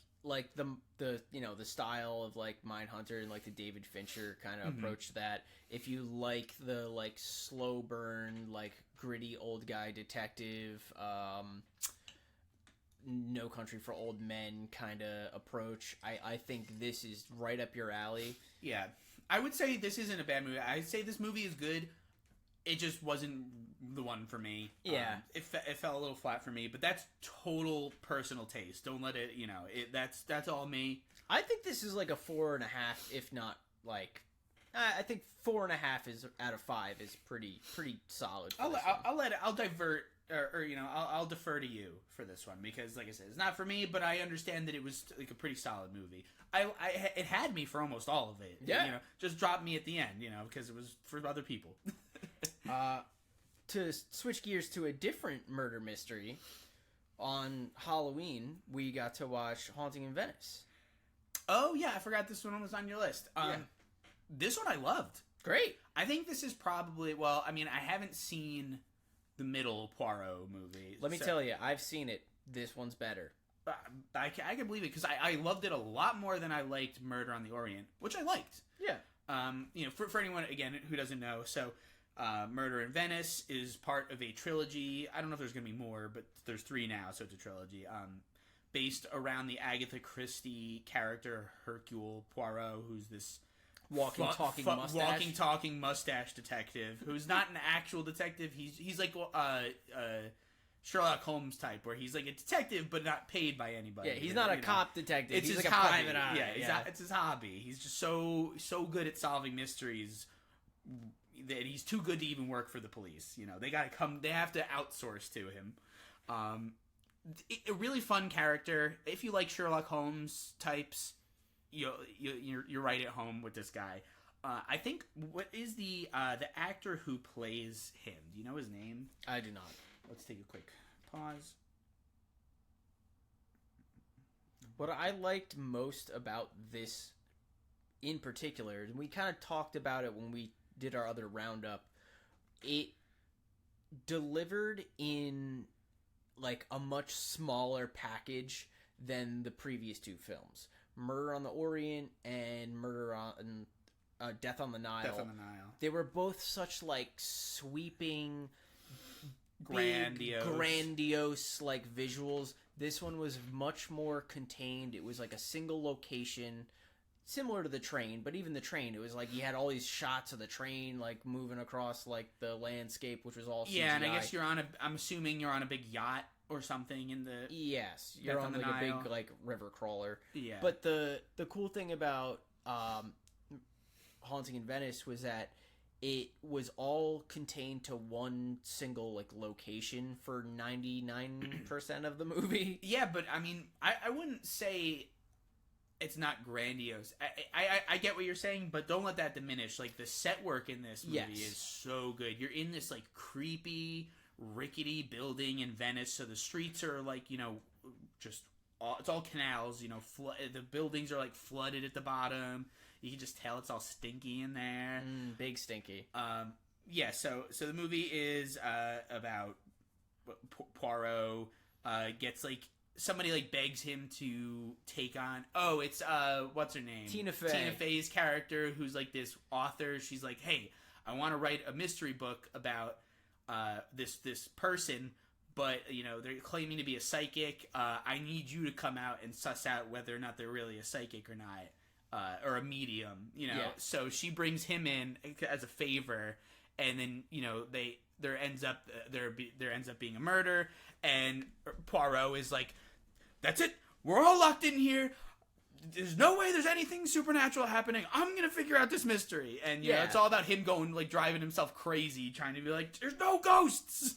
Speaker 2: the style of like Mindhunter and like the David Fincher kind of approach to that, if you like the like slow burn, like gritty old guy detective, No Country for Old Men kind of approach, I think this is right up your alley.
Speaker 1: Yeah. I would say this isn't a bad movie. I'd say this movie is good. It just wasn't the one for me.
Speaker 2: Yeah.
Speaker 1: It fell a little flat for me, but that's total personal taste. Don't let it, that's all me.
Speaker 2: I think this is like a 4.5, if not like, I think 4.5 is out of 5 is pretty solid.
Speaker 1: I'll divert or you know, I'll defer to you for this one because, like I said, it's not for me, but I understand that it was like a pretty solid movie. It had me for almost all of it.
Speaker 2: Yeah.
Speaker 1: You know, just dropped me at the end, you know, because it was for other people.
Speaker 2: To switch gears to a different murder mystery, on Halloween we got to watch Haunting in Venice.
Speaker 1: Oh yeah, I forgot this one was on your list. This one I loved.
Speaker 2: Great.
Speaker 1: I think this is probably, well, I mean, I haven't seen the middle Poirot movie.
Speaker 2: Let me tell you, I've seen it. This one's better.
Speaker 1: I can believe it because I loved it a lot more than I liked Murder on the Orient, which I liked.
Speaker 2: Yeah.
Speaker 1: You know, for anyone again who doesn't know, so Murder in Venice is part of a trilogy. I don't know if there's going to be more, but there's 3 now, so it's a trilogy. Based around the Agatha Christie character Hercule Poirot, who's this
Speaker 2: walking talking
Speaker 1: mustache detective who's not an actual detective. He's like Sherlock Holmes type, where he's like a detective but not paid by anybody.
Speaker 2: Yeah, he's not a cop detective.
Speaker 1: It's
Speaker 2: he's
Speaker 1: his
Speaker 2: like
Speaker 1: hobby.
Speaker 2: a private eye.
Speaker 1: Yeah, it's his hobby. He's just so good at solving mysteries that he's too good to even work for the police. You know, they have to outsource to him. A really fun character. If you like Sherlock Holmes types, you're right at home with this guy. I think, what is the actor who plays him? Do you know his name?
Speaker 2: I do not.
Speaker 1: Let's take a quick pause.
Speaker 2: What I liked most about this in particular, and we kind of talked about it when we did our other roundup, it delivered in like a much smaller package than the previous 2 films. Murder on the Orient and Murder on Death on the Nile.
Speaker 1: Death on the Nile.
Speaker 2: They were both such like sweeping,
Speaker 1: grandiose
Speaker 2: like visuals. This one was much more contained. It was like a single location, similar to The Train, but even The Train, it was like you had all these shots of the train like moving across like the landscape, which was all CGI.
Speaker 1: Yeah, and I guess I'm assuming you're on a big yacht or something in the...
Speaker 2: Yes, you're on like a big like river crawler.
Speaker 1: Yeah.
Speaker 2: But the cool thing about Haunting in Venice was that it was all contained to one single like location for 99% of the movie.
Speaker 1: Yeah, but I mean, I wouldn't say it's not grandiose. I get what you're saying, but don't let that diminish. Like, the set work in this movie is so good. You're in this like creepy, rickety building in Venice, so the streets are like, you know, just it's all canals. You know, the buildings are like flooded at the bottom. You can just tell it's all stinky in there.
Speaker 2: Big stinky.
Speaker 1: Yeah, so the movie is about Poirot gets like somebody like begs him to take on. Oh, it's what's her name?
Speaker 2: Tina Fey.
Speaker 1: Tina Fey's character, who's like this author. She's like, hey, I want to write a mystery book about this person, but you know they're claiming to be a psychic. I need you to come out and suss out whether or not they're really a psychic or not. Or a medium, you know. Yeah. So she brings him in as a favor, and then you know there ends up being a murder, and Poirot is like, "That's it. We're all locked in here. There's no way there's anything supernatural happening. I'm gonna figure out this mystery." And you know, it's all about him going like driving himself crazy, trying to be like, "There's no ghosts."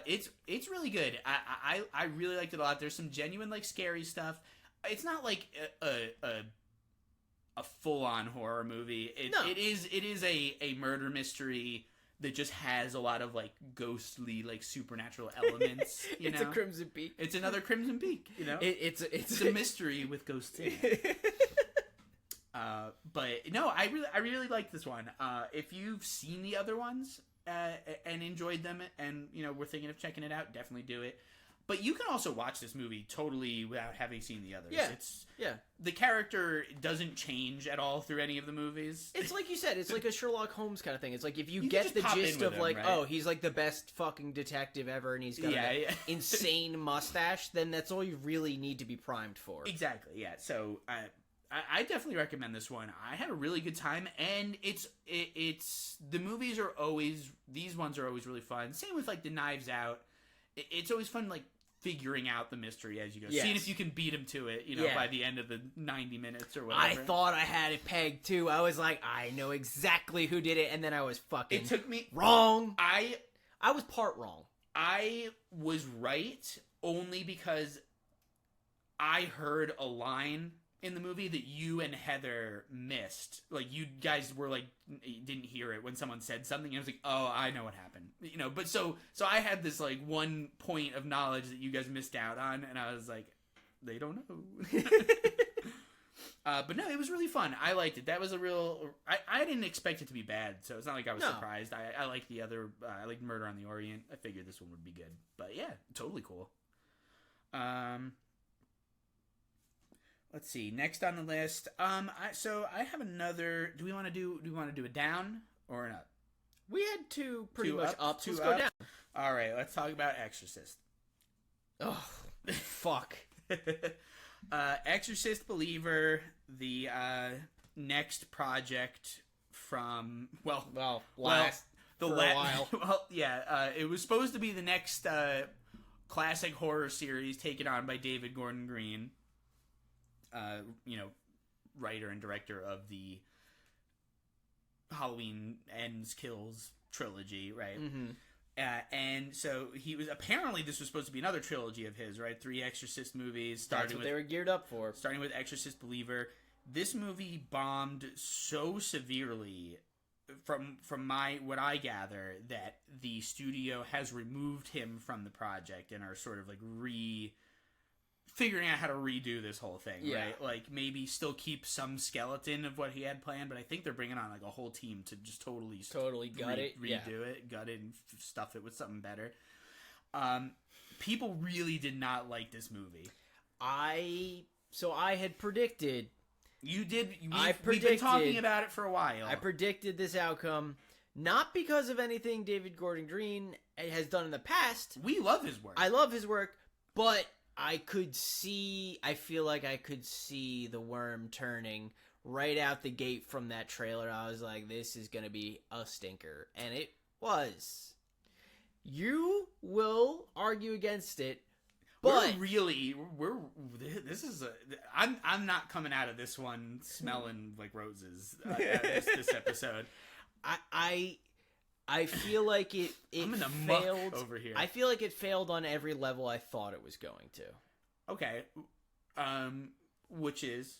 Speaker 1: It's really good. I really liked it a lot. There's some genuine like scary stuff. It's not like a full-on horror movie. It is a murder mystery that just has a lot of like ghostly, like supernatural elements.
Speaker 2: It's a Crimson Peak.
Speaker 1: It's another Crimson Peak. You know, it's a mystery with ghosts in it. But no, I really like this one. If you've seen the other ones and enjoyed them, and you know we're thinking of checking it out, definitely do it. But you can also watch this movie totally without having seen the others.
Speaker 2: Yeah.
Speaker 1: The character doesn't change at all through any of the movies.
Speaker 2: It's like you said, it's like a Sherlock Holmes kind of thing. It's like if you get the gist of like, oh, he's like the best fucking detective ever and he's got an insane mustache, then that's all you really need to be primed for.
Speaker 1: Exactly, yeah. So I definitely recommend this one. I had a really good time, and it's the movies are always, these ones are always really fun. Same with like the Knives Out. It's always fun like figuring out the mystery as you go. Yes. Seeing if you can beat him to it, you know, by the end of the 90 minutes or whatever.
Speaker 2: I thought I had it pegged too. I was like, I know exactly who did it, and then I was fucking
Speaker 1: It took me
Speaker 2: wrong. I was part wrong.
Speaker 1: I was right only because I heard a line in the movie that you and Heather missed. Like, you guys were like, didn't hear it when someone said something. And I was like, oh, I know what happened. You know, but so I had this like one point of knowledge that you guys missed out on, and I was like, they don't know. But no, it was really fun. I liked it. That was a real. I didn't expect it to be bad, so it's not like I was surprised. I like the other. I like Murder on the Orient. I figured this one would be good. But yeah, totally cool. Let's see. Next on the list. So I have another. Do we want to do a down or an up?
Speaker 2: We had two pretty much up.
Speaker 1: Two
Speaker 2: Let's
Speaker 1: up.
Speaker 2: go down.
Speaker 1: All right. Let's talk about Exorcist.
Speaker 2: Oh, fuck.
Speaker 1: Exorcist Believer, the next project from
Speaker 2: last for a while.
Speaker 1: Well, yeah, it was supposed to be the next classic horror series taken on by David Gordon Green, writer and director of the Halloween Ends Kills trilogy, right?
Speaker 2: Mm-hmm.
Speaker 1: And so this was supposed to be another trilogy of his, right? 3 Exorcist movies.
Speaker 2: That's what they were geared up for.
Speaker 1: Starting with Exorcist Believer. This movie bombed so severely from what I gather, that the studio has removed him from the project and are sort of like figuring out how to redo this whole thing, right? Like, maybe still keep some skeleton of what he had planned, but I think they're bringing on like a whole team to just totally
Speaker 2: gut it,
Speaker 1: redo it, gut it, and stuff it with something better. People really did not like this movie. I
Speaker 2: had predicted.
Speaker 1: You did. We've been talking about it for a while.
Speaker 2: I predicted this outcome, not because of anything David Gordon Green has done in the past.
Speaker 1: We love his work.
Speaker 2: I love his work, but I feel like I could see the worm turning right out the gate from that trailer. I was like, this is going to be a stinker. And it was. You will argue against it, but I'm not coming out of this one smelling like roses this episode. I feel like it
Speaker 1: I'm in the
Speaker 2: failed
Speaker 1: muck over here.
Speaker 2: I feel like it failed on every level I thought it was going to.
Speaker 1: Okay. Which is?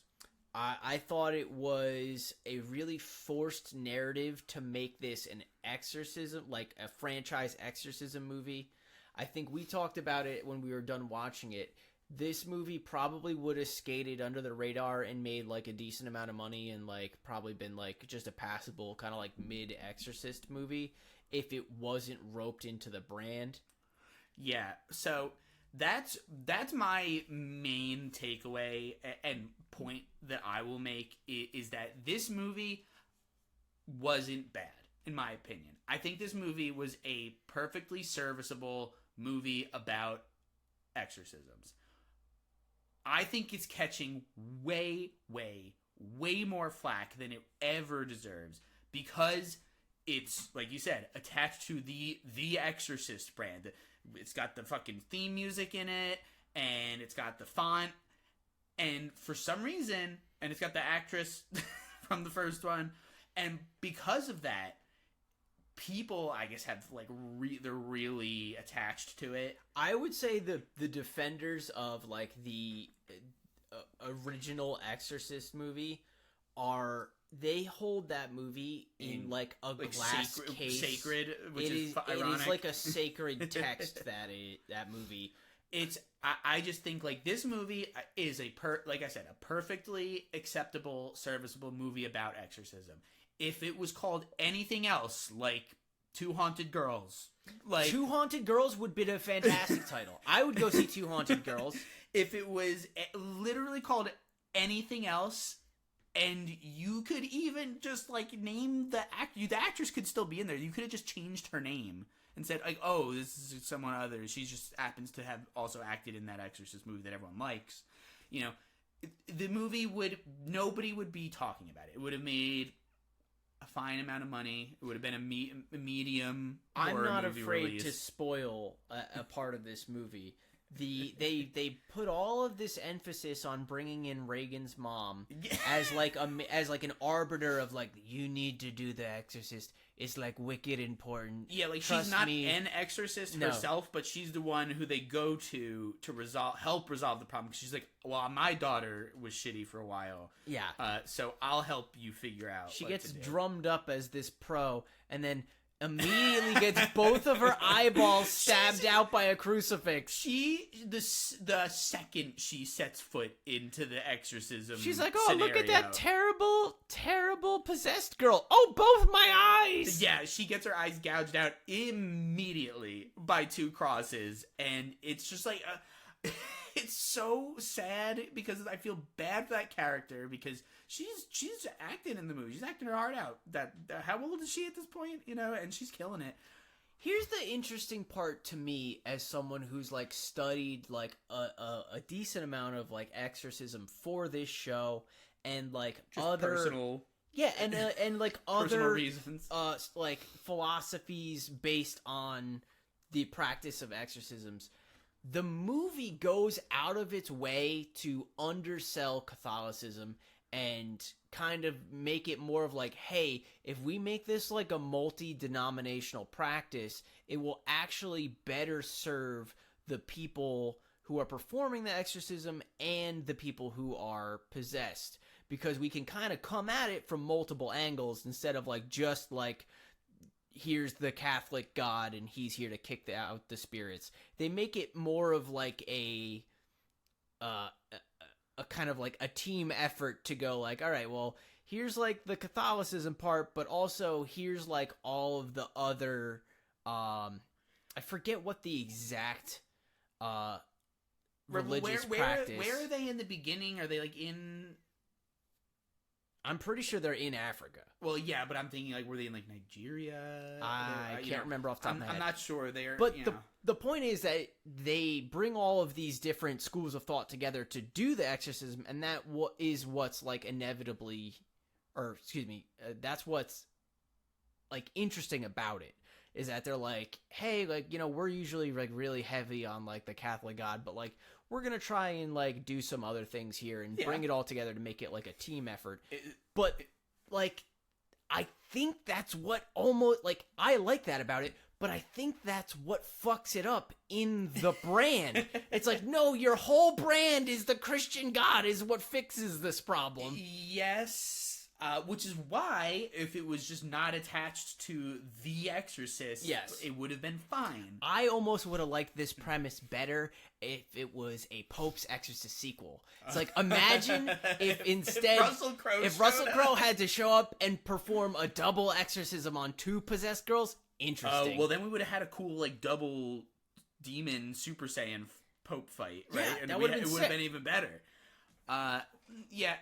Speaker 2: I thought it was a really forced narrative to make this an exorcism, like a franchise exorcism movie. I think we talked about it when we were done watching it. This movie probably would have skated under the radar and made like a decent amount of money and like probably been like just a passable kind of like mid-Exorcist movie if it wasn't roped into the brand.
Speaker 1: Yeah, so that's my main takeaway and point that I will make is that this movie wasn't bad, in my opinion. I think this movie was a perfectly serviceable movie about exorcisms. I think it's catching way, way, way more flack than it ever deserves because it's, like you said, attached to the Exorcist brand. It's got the fucking theme music in it, and it's got the font, and for some reason, and it's got the actress from the first one, and because of that, people, I guess, have like they're really attached to it.
Speaker 2: I would say the defenders of like the original Exorcist movie they hold that movie in like a glass case,
Speaker 1: sacred, which is ironic.
Speaker 2: It is like a sacred text that movie.
Speaker 1: I just think like this movie is like I said, a perfectly acceptable, serviceable movie about exorcism. If it was called anything else, like Two Haunted Girls,
Speaker 2: Two Haunted Girls would be a fantastic title. I would go see Two Haunted Girls.
Speaker 1: If it was literally called anything else, and you could even just like name the actress could still be in there. You could have just changed her name and said like, oh, this is someone other. She just happens to have also acted in that Exorcist movie that everyone likes. You know, the movie nobody would be talking about it. It would have made a fine amount of money. It would have been a medium.
Speaker 2: I'm not
Speaker 1: movie
Speaker 2: afraid
Speaker 1: release.
Speaker 2: to spoil a part of this movie. They put all of this emphasis on bringing in Reagan's mom as like an arbiter of like, you need to do the Exorcist. It's like wicked important.
Speaker 1: Yeah, like
Speaker 2: Trust
Speaker 1: she's not
Speaker 2: me.
Speaker 1: an exorcist herself, but she's the one who they go to help resolve the problem. She's like, well, my daughter was shitty for a while.
Speaker 2: Yeah.
Speaker 1: So I'll help you figure out.
Speaker 2: She
Speaker 1: what
Speaker 2: gets
Speaker 1: to do.
Speaker 2: drummed up as this pro, and then immediately gets both of her eyeballs stabbed out by a crucifix.
Speaker 1: The second she sets foot into the exorcism,
Speaker 2: She's like, oh,
Speaker 1: scenario,
Speaker 2: look at that terrible possessed girl. Oh, both my eyes.
Speaker 1: Yeah, she gets her eyes gouged out immediately by 2 crosses, and it's just like, it's so sad because I feel bad for that character because she's acting in the movie. She's acting her heart out. How old is she at this point? And she's killing it.
Speaker 2: Here's the interesting part to me as someone who's like studied like a decent amount of like exorcism for this show and like
Speaker 1: Just
Speaker 2: other
Speaker 1: personal.
Speaker 2: Yeah, and like
Speaker 1: Personal
Speaker 2: other
Speaker 1: reasons.
Speaker 2: like philosophies based on the practice of exorcisms. The movie goes out of its way to undersell Catholicism and kind of make it more of like, hey, if we make this like a multi-denominational practice, it will actually better serve the people who are performing the exorcism and the people who are possessed. Because we can kind of come at it from multiple angles instead of like just like, here's the Catholic God and he's here to kick out the spirits. They make it more of like a kind of like a team effort to go like, all right, well, here's like the Catholicism part, but also here's like all of the other I forget what the exact religious practice.
Speaker 1: Where are they in the beginning? Are they like in...
Speaker 2: I'm pretty sure they're in Africa.
Speaker 1: Well, yeah, but I'm thinking like, were they in like Nigeria?
Speaker 2: I can't remember off the top of my head.
Speaker 1: I'm not sure. They're,
Speaker 2: but the point is that they bring all of these different schools of thought together to do the exorcism, and that is what's like inevitably, or excuse me, that's what's like interesting about it. Is that they're like, hey, like, we're usually like really heavy on like the Catholic God, but like we're gonna try and like do some other things here and bring it all together to make it like a team effort. But like, I think that's what almost like I like that about it, but I think that's what fucks it up in the brand. It's like, no, your whole brand is the Christian God is what fixes this problem.
Speaker 1: Yes. Which is why, if it was just not attached to The Exorcist, it would have been fine.
Speaker 2: I almost would have liked this premise better if it was a Pope's Exorcist sequel. It's like, imagine if instead, if Russell Crowe had to show up and perform a double exorcism on 2 possessed girls. Interesting.
Speaker 1: Well, then we would have had a cool, like, double demon Super Saiyan Pope fight, right?
Speaker 2: Yeah,
Speaker 1: and
Speaker 2: that would have been
Speaker 1: It would
Speaker 2: sick.
Speaker 1: have been even better. Yeah,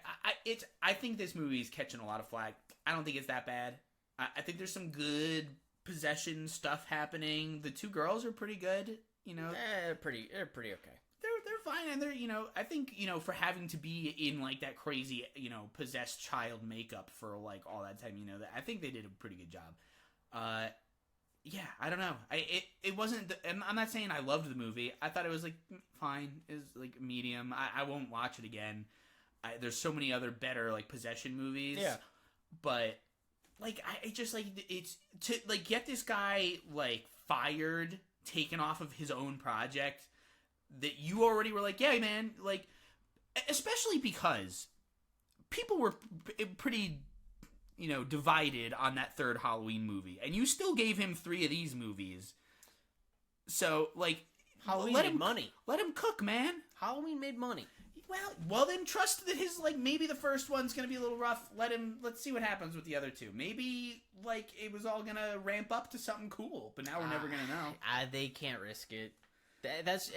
Speaker 1: I think this movie's catching a lot of flack. I don't think it's that bad. I think there's some good possession stuff happening. The 2 girls are pretty good,
Speaker 2: They're pretty okay.
Speaker 1: They're fine, and they're, I think, for having to be in like that crazy, possessed child makeup for like all that time, I think they did a pretty good job. Yeah, I don't know. It wasn't. I'm not saying I loved the movie. I thought it was like fine. It was like medium. I won't watch it again. There's so many other better like possession movies.
Speaker 2: Yeah,
Speaker 1: but like I just like it's to like get this guy like fired, taken off of his own project that you already were like, yeah, man, like especially because people were pretty. Divided on that 3rd Halloween movie. And you still gave him 3 of these movies. So, like...
Speaker 2: Halloween made money.
Speaker 1: Let him cook, man.
Speaker 2: Halloween made money.
Speaker 1: Well, then trust that his, like, maybe the first one's gonna be a little rough. Let's see what happens with the other 2. Maybe, like, it was all gonna ramp up to something cool. But now we're never gonna know.
Speaker 2: They can't risk it. That's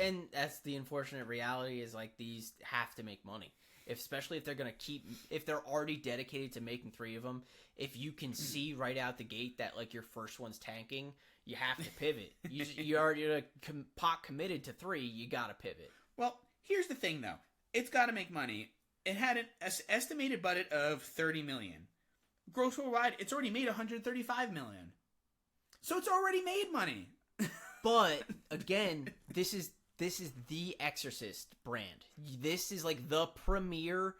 Speaker 2: the unfortunate reality is, like, these have to make money. Especially if they're going to if they're already dedicated to making 3 of them, if you can see right out the gate that, like, your first one's tanking, you have to pivot. You already pot committed to 3, you got to pivot.
Speaker 1: Well, here's the thing, though. It's got to make money. It had an estimated budget of $30 million. Gross worldwide, it's already made $135 million. So it's already made money.
Speaker 2: But, again, this is this is the Exorcist brand. This is like the premier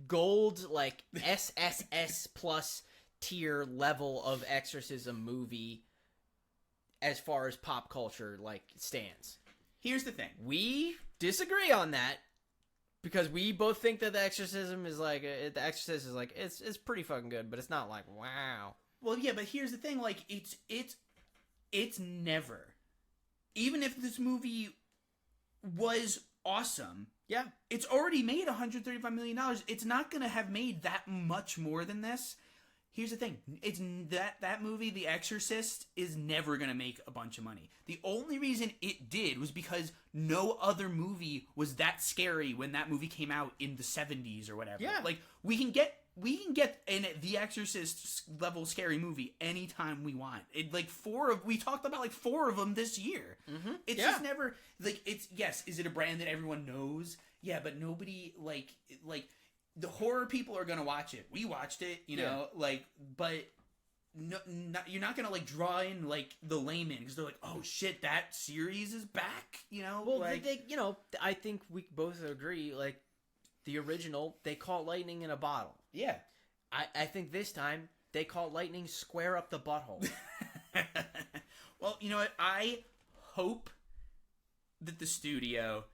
Speaker 2: gold, like SSS plus tier level of exorcism movie as far as pop culture like stands.
Speaker 1: Here's the thing.
Speaker 2: We disagree on that because we both think that the Exorcist is like it's pretty fucking good, but it's not like wow.
Speaker 1: Well, yeah, but here's the thing. Like it's never, even if this movie was awesome.
Speaker 2: Yeah,
Speaker 1: it's already made $135 million. It's not gonna have made that much more than this. Here's the thing. It's that movie, The Exorcist, is never going to make a bunch of money. The only reason it did was because no other movie was that scary when that movie came out in the 70s or whatever.
Speaker 2: Yeah.
Speaker 1: Like, we can get an The Exorcist level scary movie anytime we want. We talked about like 4 of them this year.
Speaker 2: Mm-hmm.
Speaker 1: It's just never, like, yes, is it a brand that everyone knows? Yeah, but nobody, like, the horror people are gonna watch it. We watched it, you know, but you're not gonna like draw in like the layman because they're like, oh shit, that series is back, you know.
Speaker 2: Well,
Speaker 1: like,
Speaker 2: I think we both agree. Like the original, they caught lightning in a bottle.
Speaker 1: Yeah,
Speaker 2: I think this time they caught lightning square up the butthole.
Speaker 1: Well, you know what? I hope that the studio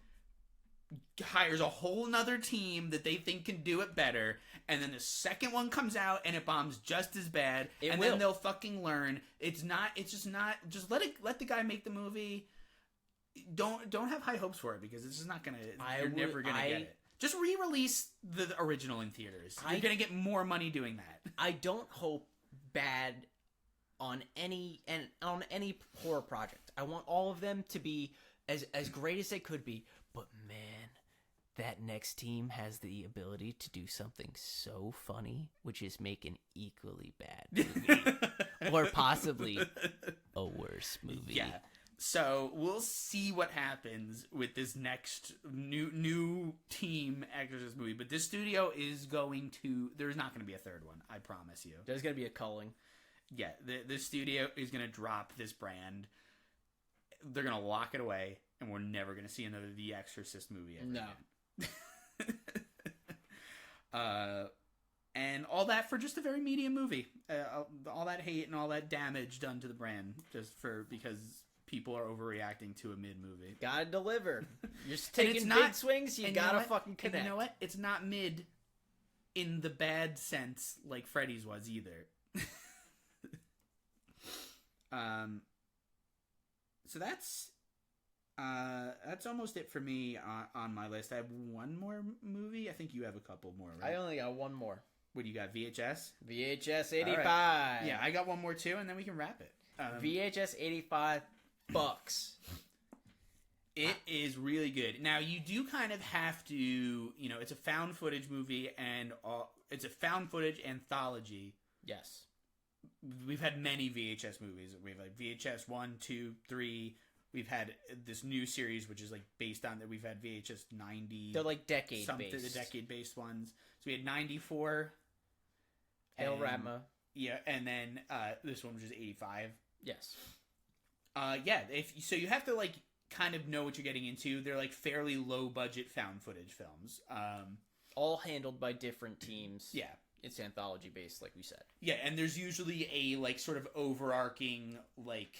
Speaker 1: hires a whole nother team that they think can do it better, and then the second one comes out and it bombs just as bad, then they'll fucking learn. Just let the guy make the movie. Don't have high hopes for it because it's just not gonna. You're never gonna get it. Just re-release the original in theaters. You're gonna get more money doing that.
Speaker 2: I don't hope bad on any horror project. I want all of them to be as great as they could be. But man, that next team has the ability to do something so funny, which is make an equally bad movie. Or possibly a worse movie.
Speaker 1: Yeah. So we'll see what happens with this next new team Exorcist movie. But this studio is going to... There's not going to be a third one, I promise you.
Speaker 2: There's going to be a culling.
Speaker 1: Yeah, the studio is going to drop this brand. They're going to lock it away. And we're never going to see another The Exorcist movie ever again. And all that for just a very medium movie. All that hate and all that damage done to the brand because people are overreacting to a mid movie.
Speaker 2: Gotta deliver. You're just taking big swings. You gotta fucking connect.
Speaker 1: And you know what? It's not mid in the bad sense like Freddy's was either. So that's almost it for me on my list. I have one more movie. I think you have a couple more, right?
Speaker 2: I only got one more.
Speaker 1: What do you got? VHS?
Speaker 2: VHS 85.
Speaker 1: Right. Yeah, I got one more too, and then we can wrap it.
Speaker 2: VHS 85 bucks.
Speaker 1: It is really good. Now, you do kind of have to, it's a found footage movie, and it's a found footage anthology.
Speaker 2: Yes.
Speaker 1: We've had many VHS movies. We have like VHS 1, 2, 3. We've had this new series, which is like based on that. We've had VHS 90.
Speaker 2: They're like decade-based.
Speaker 1: The decade-based ones. So we had 94.
Speaker 2: El Ratma.
Speaker 1: Yeah, and then this one, which is 85.
Speaker 2: Yes.
Speaker 1: Yeah, so you have to like kind of know what you're getting into. They're like fairly low-budget found footage films.
Speaker 2: All handled by different teams.
Speaker 1: Yeah.
Speaker 2: It's anthology-based, like we said.
Speaker 1: Yeah, and there's usually a like sort of overarching like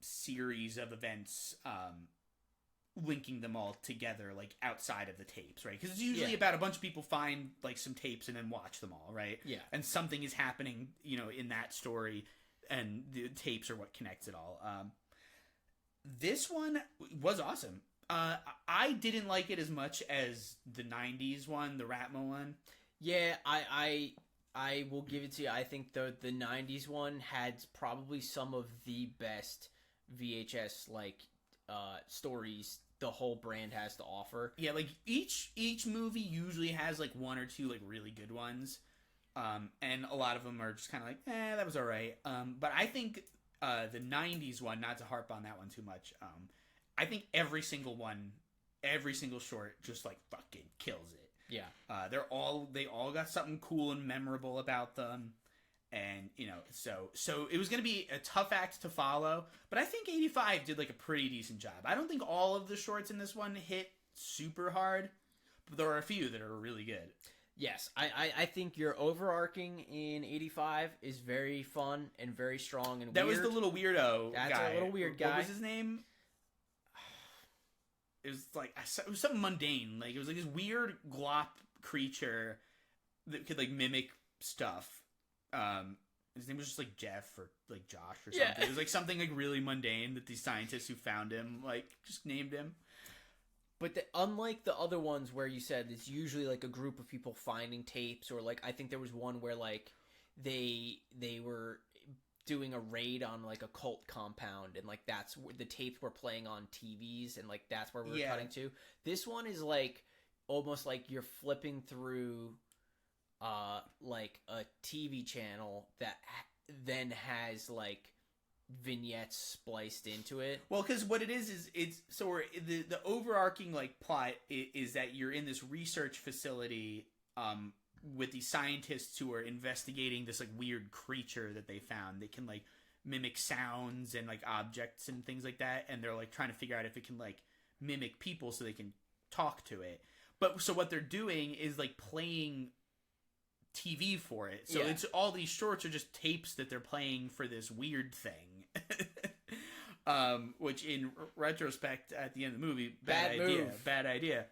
Speaker 1: series of events linking them all together like outside of the tapes, right? Because it's usually about a bunch of people find like some tapes and then watch them all, right?
Speaker 2: Yeah.
Speaker 1: And something is happening, in that story, and the tapes are what connects it all. This one was awesome. I didn't like it as much as the 90s one, the Ratmo one.
Speaker 2: Yeah, I will give it to you. I think the 90s one had probably some of the best VHS like stories the whole brand has to offer. Yeah, like each movie usually has like one or two like really good ones. And a lot of them are just kind of like, that was all right. But I think the 90s one, not to harp on that one too much, I think every single short just like fucking kills it. Yeah.
Speaker 1: They all got something cool and memorable about them. And, so it was going to be a tough act to follow, but I think 85 did like a pretty decent job. I don't think all of the shorts in this one hit super hard, but there are a few that are really good.
Speaker 2: Yes, I think your overarching in 85 is very fun and very strong and
Speaker 1: that
Speaker 2: weird.
Speaker 1: Was the little weirdo guy.
Speaker 2: That's a little weird guy.
Speaker 1: What was his name? It was something mundane. Like, it was like this weird glop creature that could like mimic stuff. His name was just like Jeff or like Josh or something. Yeah. It was like something like really mundane that these scientists who found him like just named him.
Speaker 2: But unlike the other ones where you said it's usually like a group of people finding tapes, or like I think there was one where like they were doing a raid on like a cult compound, and like that's where the tapes were playing on TVs, and like that's where we're cutting to. This one is like almost like you're flipping through like a TV channel that then has like vignettes spliced into it.
Speaker 1: Well, because what it is it's so the overarching like plot is that you're in this research facility with these scientists who are investigating this like weird creature that they found that can like mimic sounds and like objects and things like that, and they're like trying to figure out if it can like mimic people so they can talk to it. But so what they're doing is like playing TV for it. So it's all these shorts are just tapes that they're playing for this weird thing. Which in retrospect at the end of the movie, bad idea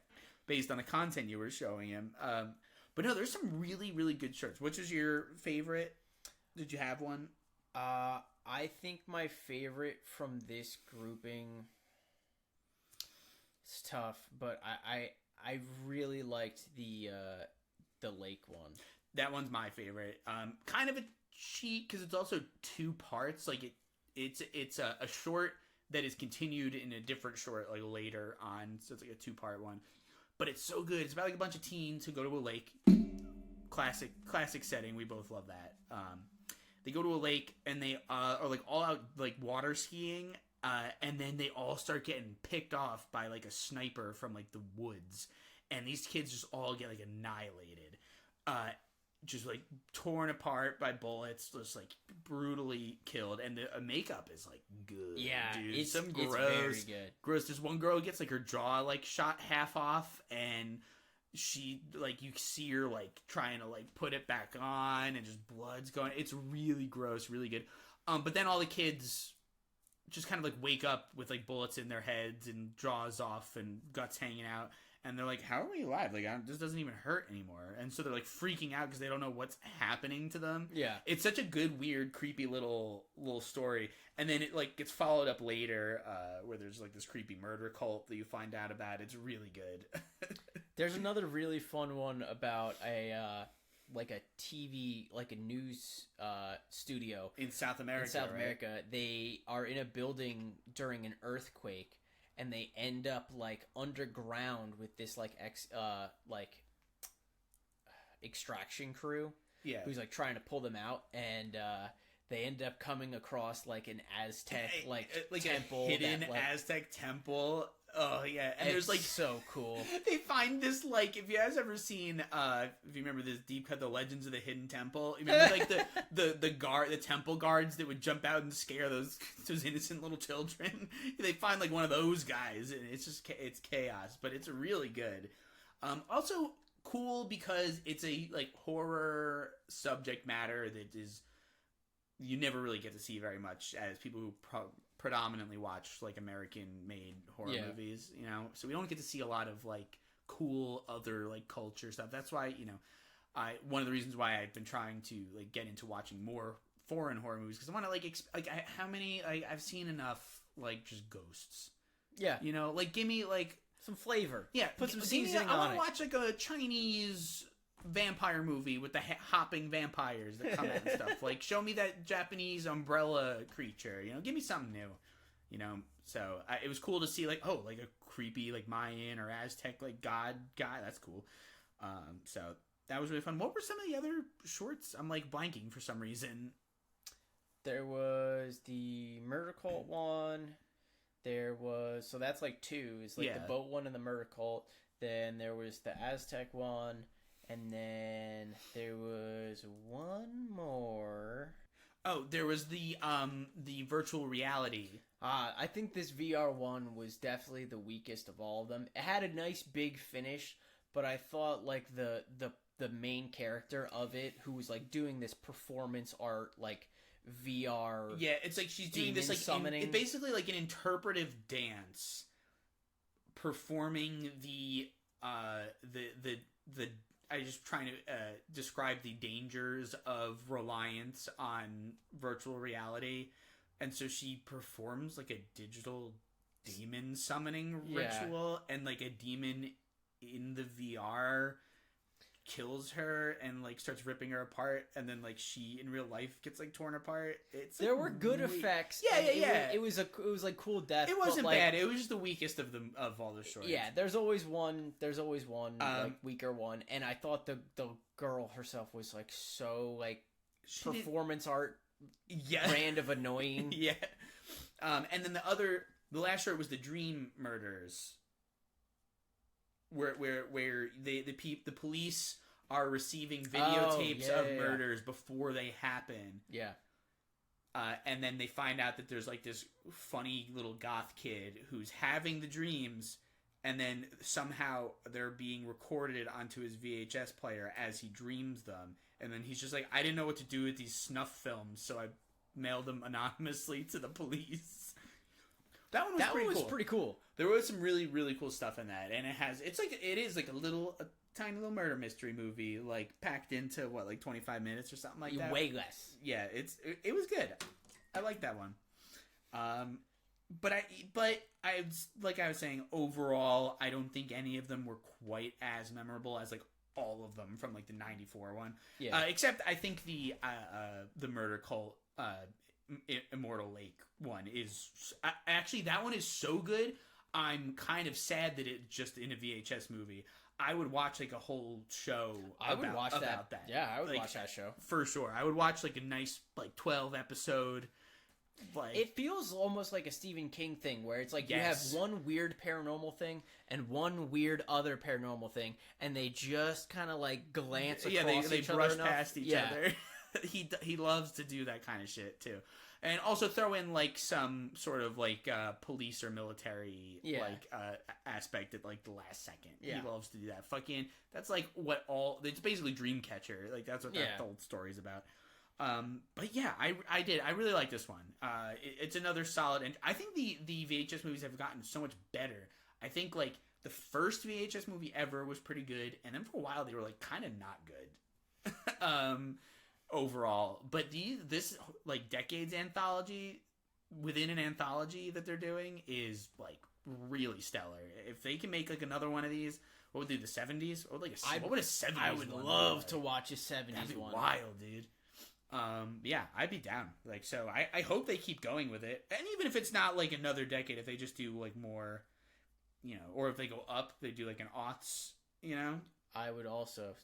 Speaker 1: based on the content you were showing him. But no, there's some really, really good shorts. Which is your favorite? Did you have one?
Speaker 2: I think my favorite from this grouping, it's tough, but I really liked the lake one.
Speaker 1: That one's my favorite. Kind of a cheat because it's also two parts. Like it's a short that is continued in a different short like later on. So it's like a 2-part one. But it's so good. It's about like a bunch of teens who go to a lake. Classic setting. We both love that. They go to a lake and they are like all out like water skiing. And then they all start getting picked off by like a sniper from like the woods. And these kids just all get like annihilated. Just like torn apart by bullets, just like brutally killed, and the makeup is like good.
Speaker 2: Yeah,
Speaker 1: dude.
Speaker 2: it's
Speaker 1: very good. Gross. There's one girl who gets like her jaw like shot half off, and she like you see her like trying to like put it back on, and just blood's going. It's really gross, really good. But then all the kids just kind of like wake up with like bullets in their heads and jaws off and guts hanging out. And they're like, how are we alive? Like, this doesn't even hurt anymore. And so they're like freaking out because they don't know what's happening to them.
Speaker 2: Yeah.
Speaker 1: It's such a good, weird, creepy little story. And then it like gets followed up later where there's like this creepy murder cult that you find out about. It's really good.
Speaker 2: There's another really fun one about a TV, like a news studio.
Speaker 1: In South America.
Speaker 2: They are in a building during an earthquake. And they end up like underground with this like extraction crew, who's like trying to pull them out, and they end up coming across like an Aztec like temple,
Speaker 1: a hidden Aztec temple. Oh yeah, and there's like
Speaker 2: so cool.
Speaker 1: They find this like if you guys ever seen if you remember this deep cut, The Legends of the Hidden Temple. You remember like the temple guards that would jump out and scare those innocent little children. They find like one of those guys, and it's chaos, but it's really good. Also cool because it's a like horror subject matter that is you never really get to see very much as people who predominantly watch like American-made horror movies, you know. So we don't get to see a lot of like cool other like culture stuff. That's why one of the reasons why I've been trying to like get into watching more foreign horror movies because I want to how many I've seen enough like just ghosts.
Speaker 2: Yeah,
Speaker 1: you know, like give me like
Speaker 2: some flavor.
Speaker 1: Yeah,
Speaker 2: put some seasoning on it.
Speaker 1: I want to watch like a Chinese vampire movie with the hopping vampires that come out and stuff. Like, show me that Japanese umbrella creature. You know, give me something new. You know, so it was cool to see like like a creepy like Mayan or Aztec like god guy. That's cool. So that was really fun. What were some of the other shorts? I'm like blanking for some reason.
Speaker 2: There was the murder cult one. There was so that's like two. It's like the boat one and the murder cult. Then there was the Aztec one. And then there was one more.
Speaker 1: Oh, there was the virtual reality.
Speaker 2: I think this VR one was definitely the weakest of all of them. It had a nice big finish, but I thought like the main character of it, who was like doing this performance art like VR.
Speaker 1: Yeah, it's like she's doing this like
Speaker 2: summoning.
Speaker 1: It's basically like an interpretive dance, performing the I just trying to describe the dangers of reliance on virtual reality, and so she performs like a digital demon summoning ritual, and like a demon in the VR kills her and like starts ripping her apart, and then like she in real life gets like torn apart.
Speaker 2: There were good effects.
Speaker 1: Yeah.
Speaker 2: It was like cool death.
Speaker 1: It wasn't bad. It was just the weakest of them of all the shorts.
Speaker 2: Yeah, there's always one like weaker one, and I thought the girl herself was like so like performance art brand of annoying.
Speaker 1: Yeah. And then the last short was the Dream Murders, where the police are receiving videotapes of murders before they happen.
Speaker 2: Yeah.
Speaker 1: And then they find out that there's like this funny little goth kid who's having the dreams, and then somehow they're being recorded onto his VHS player as he dreams them. And then he's just like, I didn't know what to do with these snuff films, so I mailed them anonymously to the police. That one was
Speaker 2: pretty cool.
Speaker 1: There was some really, really cool stuff in that, and it is like a tiny little murder mystery movie, like packed into like 25 minutes or something like that.
Speaker 2: Way less.
Speaker 1: Yeah, it was good. I like that one. But I like I was saying, overall, I don't think any of them were quite as memorable as like all of them from like the '94 one.
Speaker 2: Yeah.
Speaker 1: Except I think the Murder Cult Immortal Lake one is actually, that one is so good. I'm kind of sad that it's just in a VHS movie. I would watch like a whole show.
Speaker 2: I would watch that. Yeah, I would
Speaker 1: like,
Speaker 2: watch that show
Speaker 1: for sure. I would watch like a nice like 12 episode. Like,
Speaker 2: it feels almost like a Stephen King thing, where it's like you have one weird paranormal thing and one weird other paranormal thing, and they just kind of like glance across
Speaker 1: they
Speaker 2: each
Speaker 1: brush
Speaker 2: other
Speaker 1: past each other. He loves to do that kind of shit too, and also throw in like some sort of like police or military like aspect at like the last second.
Speaker 2: Yeah.
Speaker 1: He loves to do that. Fucking, that's like it's basically Dreamcatcher. Like that's what that whole story's about. But yeah, I really like this one. It's another solid, and I think the VHS movies have gotten so much better. I think like the first VHS movie ever was pretty good, and then for a while they were like kind of not good. Overall, but this like decades anthology within an anthology that they're doing is like really stellar. If they can make like another one of these, what would do, the 70s or like what would a 70s?
Speaker 2: I would love to watch a 70s.
Speaker 1: That'd be
Speaker 2: one.
Speaker 1: Wild, dude. Yeah, I'd be down. Like, so I hope they keep going with it, and even if it's not like another decade, if they just do like more, you know, or if they go up, they do like an aughts, you know.
Speaker 2: I would also.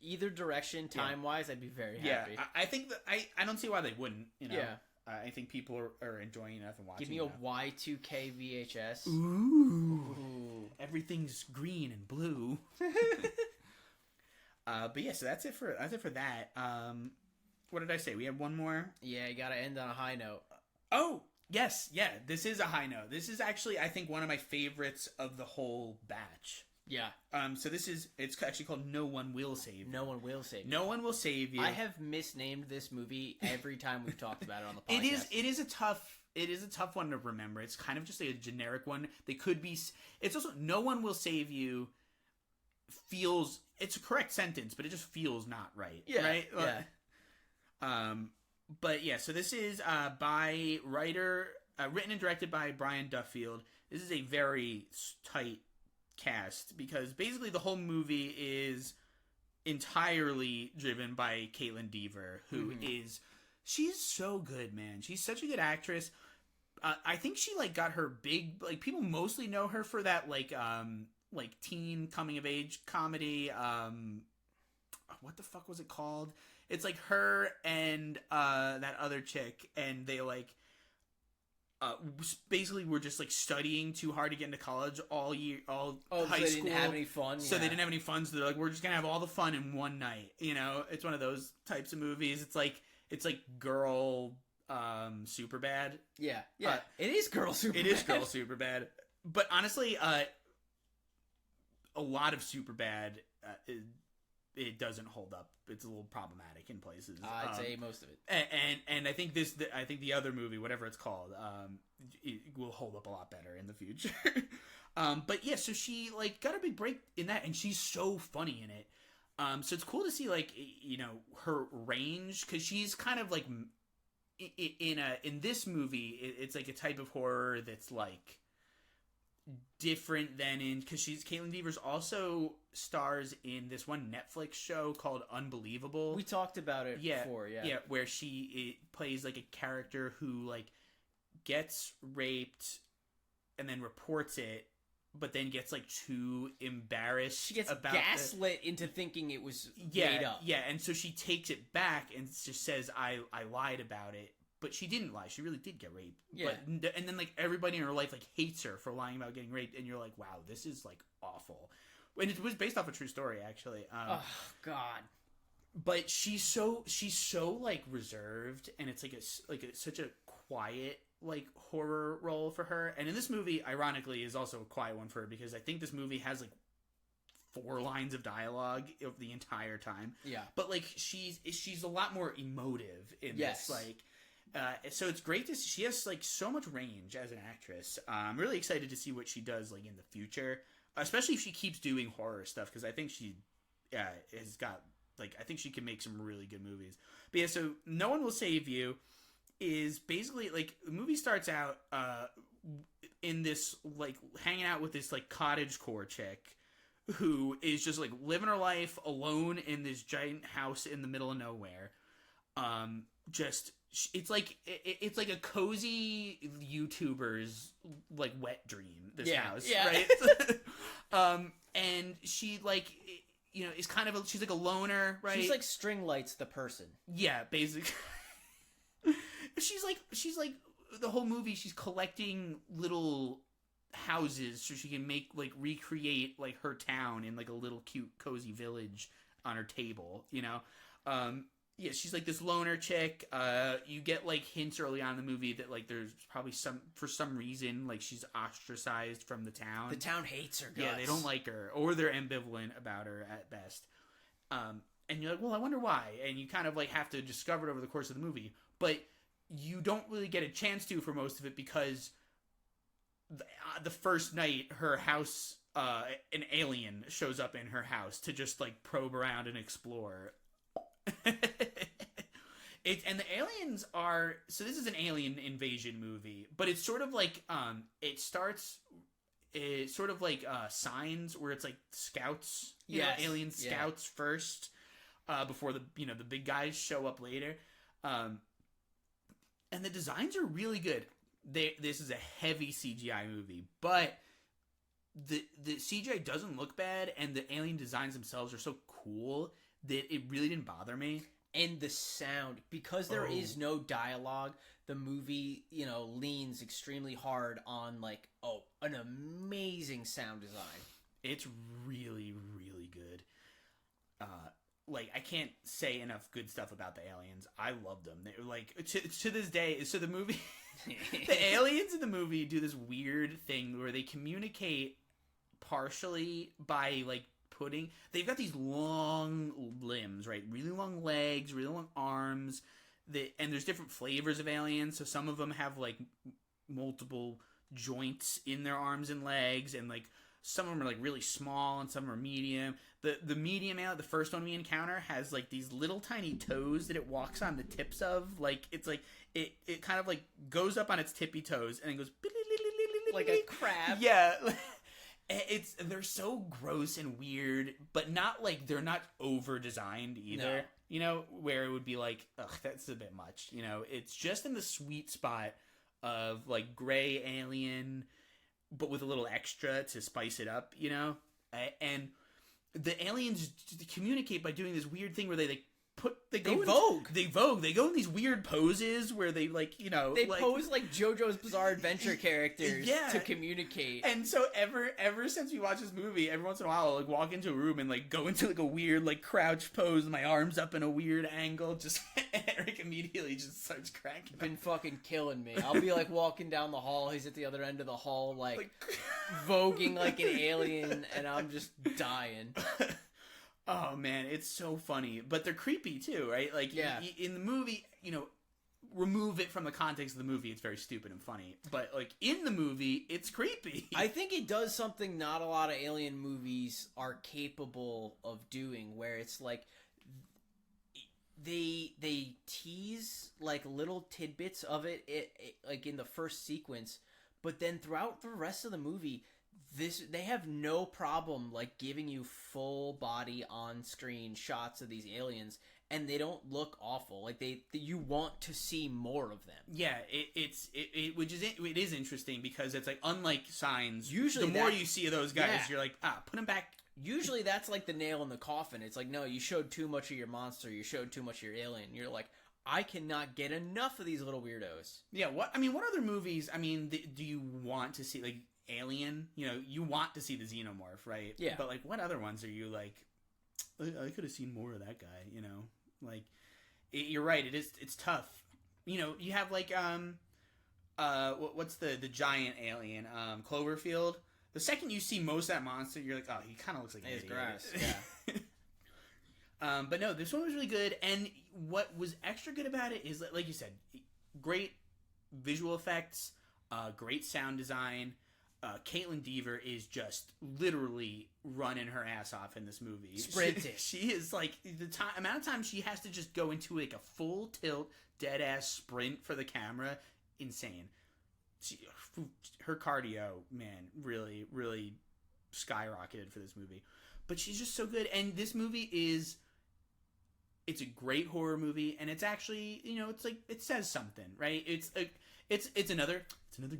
Speaker 2: Either direction, time-wise, I'd be very happy.
Speaker 1: Yeah, I think that I don't see why they wouldn't, you know.
Speaker 2: Yeah.
Speaker 1: I think people are enjoying enough and watching.
Speaker 2: Give me a Y2K VHS.
Speaker 1: Ooh. Everything's green and blue. But yeah, so that's it for that. What did I say? We have one more?
Speaker 2: Yeah, you gotta end on a high note.
Speaker 1: Oh, yes, yeah, this is a high note. This is actually, I think, one of my favorites of the whole batch.
Speaker 2: Yeah.
Speaker 1: So it's actually called No One Will Save You.
Speaker 2: No One Will Save You.
Speaker 1: No One Will Save You.
Speaker 2: I have misnamed this movie every time we've talked about it on the podcast.
Speaker 1: It is a tough one to remember. It's kind of just a generic one. They could be. It's also No One Will Save You. Feels, it's a correct sentence, but it just feels not right.
Speaker 2: Yeah.
Speaker 1: Right.
Speaker 2: Yeah.
Speaker 1: But yeah. So this is by writer, written and directed by Brian Duffield. This is a very tight cast, because basically the whole movie is entirely driven by Caitlin Dever, who is, she's so good, man. She's such a good actress. I think she like got her big, like, people mostly know her for that like teen coming of age comedy. What the fuck was it called? It's like her and that other chick, and they like, basically were just like studying too hard to get into college all year, all high
Speaker 2: so they
Speaker 1: school.
Speaker 2: didn't have any fun.
Speaker 1: So they didn't have any fun. So they're like, we're just gonna have all the fun in one night. You know, it's one of those types of movies. It's like Girl, Superbad.
Speaker 2: Yeah. It is Girl Superbad.
Speaker 1: It is Girl Superbad. But honestly, a lot of Superbad, it doesn't hold up. It's a little problematic in places.
Speaker 2: I'd say most of it.
Speaker 1: And I think I think the other movie, whatever it's called, it will hold up a lot better in the future. But yeah, so she like got a big break in that, and she's so funny in it. So it's cool to see like, you know, her range, because she's kind of like in this movie, it's like a type of horror that's like different than in, because Caitlin Deavers also stars in this one Netflix show called Unbelievable.
Speaker 2: We talked about it before,
Speaker 1: where she plays like a character who like gets raped and then reports it, but then gets like too embarrassed.
Speaker 2: She gets
Speaker 1: about
Speaker 2: gaslit into thinking it was made up.
Speaker 1: Yeah, and so she takes it back and just says, I lied about it. But she didn't lie. She really did get raped.
Speaker 2: Yeah.
Speaker 1: But, and then like everybody in her life like hates her for lying about getting raped, and you're like, wow, this is like awful. And it was based off a true story, actually.
Speaker 2: Oh God.
Speaker 1: But she's so like reserved, and it's such a quiet like horror role for her. And in this movie, ironically, is also a quiet one for her, because I think this movie has like 4 lines of dialogue of the entire time.
Speaker 2: Yeah.
Speaker 1: But like she's a lot more emotive in this, like. So it's great to see. She has like so much range as an actress. I'm really excited to see what she does like in the future, especially if she keeps doing horror stuff, because I think she has got like, I think she can make some really good movies. But yeah, so No One Will Save You is basically like, the movie starts out in this like hanging out with this like cottagecore chick who is just like living her life alone in this giant house in the middle of nowhere. It's like a cozy YouTuber's like wet dream. This house, right? And she like, you know, is kind of she's like a loner, right?
Speaker 2: She's like String Lights the person.
Speaker 1: Yeah, basically. she's like the whole movie. She's collecting little houses so she can recreate like her town in like a little cute cozy village on her table. You know. Yeah, she's like this loner chick. You get like hints early on in the movie that like there's probably for some reason like she's ostracized from the town.
Speaker 2: The town hates her guts.
Speaker 1: Yeah, they don't like her, or they're ambivalent about her at best. And you're like, well, I wonder why. And you kind of like have to discover it over the course of the movie, but you don't really get a chance to for most of it, because the first night her house, an alien shows up in her house to just like probe around and explore. And the aliens are, so this is an alien invasion movie, but it's sort of like it's sort of like Signs, where it's like scouts, alien scouts first, before the big guys show up later, and the designs are really good. This is a heavy CGI movie, but the CGI doesn't look bad, and the alien designs themselves are so cool that it really didn't bother me.
Speaker 2: And the sound, because there is no dialogue, the movie, you know, leans extremely hard on like, an amazing sound design. It's really, really good.
Speaker 1: Like, I can't say enough good stuff about the aliens. I love them. They're like, to this day, so the movie, the aliens in the movie do this weird thing where they communicate partially by like they've got these long limbs, right? Really long legs, really long arms. And there's different flavors of aliens. So some of them have like multiple joints in their arms and legs, and like some of them are like really small and some of them are medium. The medium alien, the first one we encounter, has like these little tiny toes that it walks on the tips of. Like it's like it kind of like goes up on its tippy toes and then goes
Speaker 2: like a crab.
Speaker 1: Yeah. They're so gross and weird, but not like, they're not over designed either. No. You know, where it would be like, ugh, that's a bit much. You know, it's just in the sweet spot of like gray alien, but with a little extra to spice it up. You know, and the aliens communicate by doing this weird thing where they like
Speaker 2: vogue.
Speaker 1: They vogue. They go in these weird poses where they
Speaker 2: they pose like JoJo's Bizarre Adventure characters to communicate.
Speaker 1: And so ever since we watched this movie, every once in a while I'll like walk into a room and like go into like a weird like crouch pose, my arms up in a weird angle. Just Eric immediately just starts cracking.
Speaker 2: Been fucking killing me. I'll be like walking down the hall. He's at the other end of the hall, like voguing like an alien, and I'm just dying.
Speaker 1: Oh man, it's so funny, but they're creepy too, right? Like, in the movie, remove it from the context of the movie, it's very stupid and funny. But like in the movie, it's creepy.
Speaker 2: I think it does something not a lot of alien movies are capable of doing, where it's like they tease like little tidbits of it like in the first sequence, but then throughout the rest of the movie, they have no problem like giving you full body on screen shots of these aliens, and they don't look awful. Like you want to see more of them.
Speaker 1: Yeah, it is interesting because it's like, unlike Signs,
Speaker 2: usually
Speaker 1: the more you see of those guys, you're like, put them back.
Speaker 2: Usually that's like the nail in the coffin. It's like, no, you showed too much of your monster, you showed too much of your alien. You're like, I cannot get enough of these little weirdos.
Speaker 1: Yeah, what other movies, do you want to see? Like Alien, you want to see the xenomorph, right?
Speaker 2: Yeah.
Speaker 1: But like, what other ones are you like, I could have seen more of that guy, Like, you're right, it's tough. You have like, what's the giant alien, Cloverfield? The second you see most of that monster, you're like, oh, he kind of looks like an idiot.
Speaker 2: Grass.
Speaker 1: Yeah. But no, this one was really good, and what was extra good about it is, like you said, great visual effects, great sound design. Caitlin Dever is just literally running her ass off in this movie.
Speaker 2: Sprinting.
Speaker 1: She is like, the amount of time she has to just go into like a full tilt, dead ass sprint for the camera, insane. Her cardio, man, really, really skyrocketed for this movie. But she's just so good, and this movie it's a great horror movie, and it's actually, it's like, it says something, right? It's another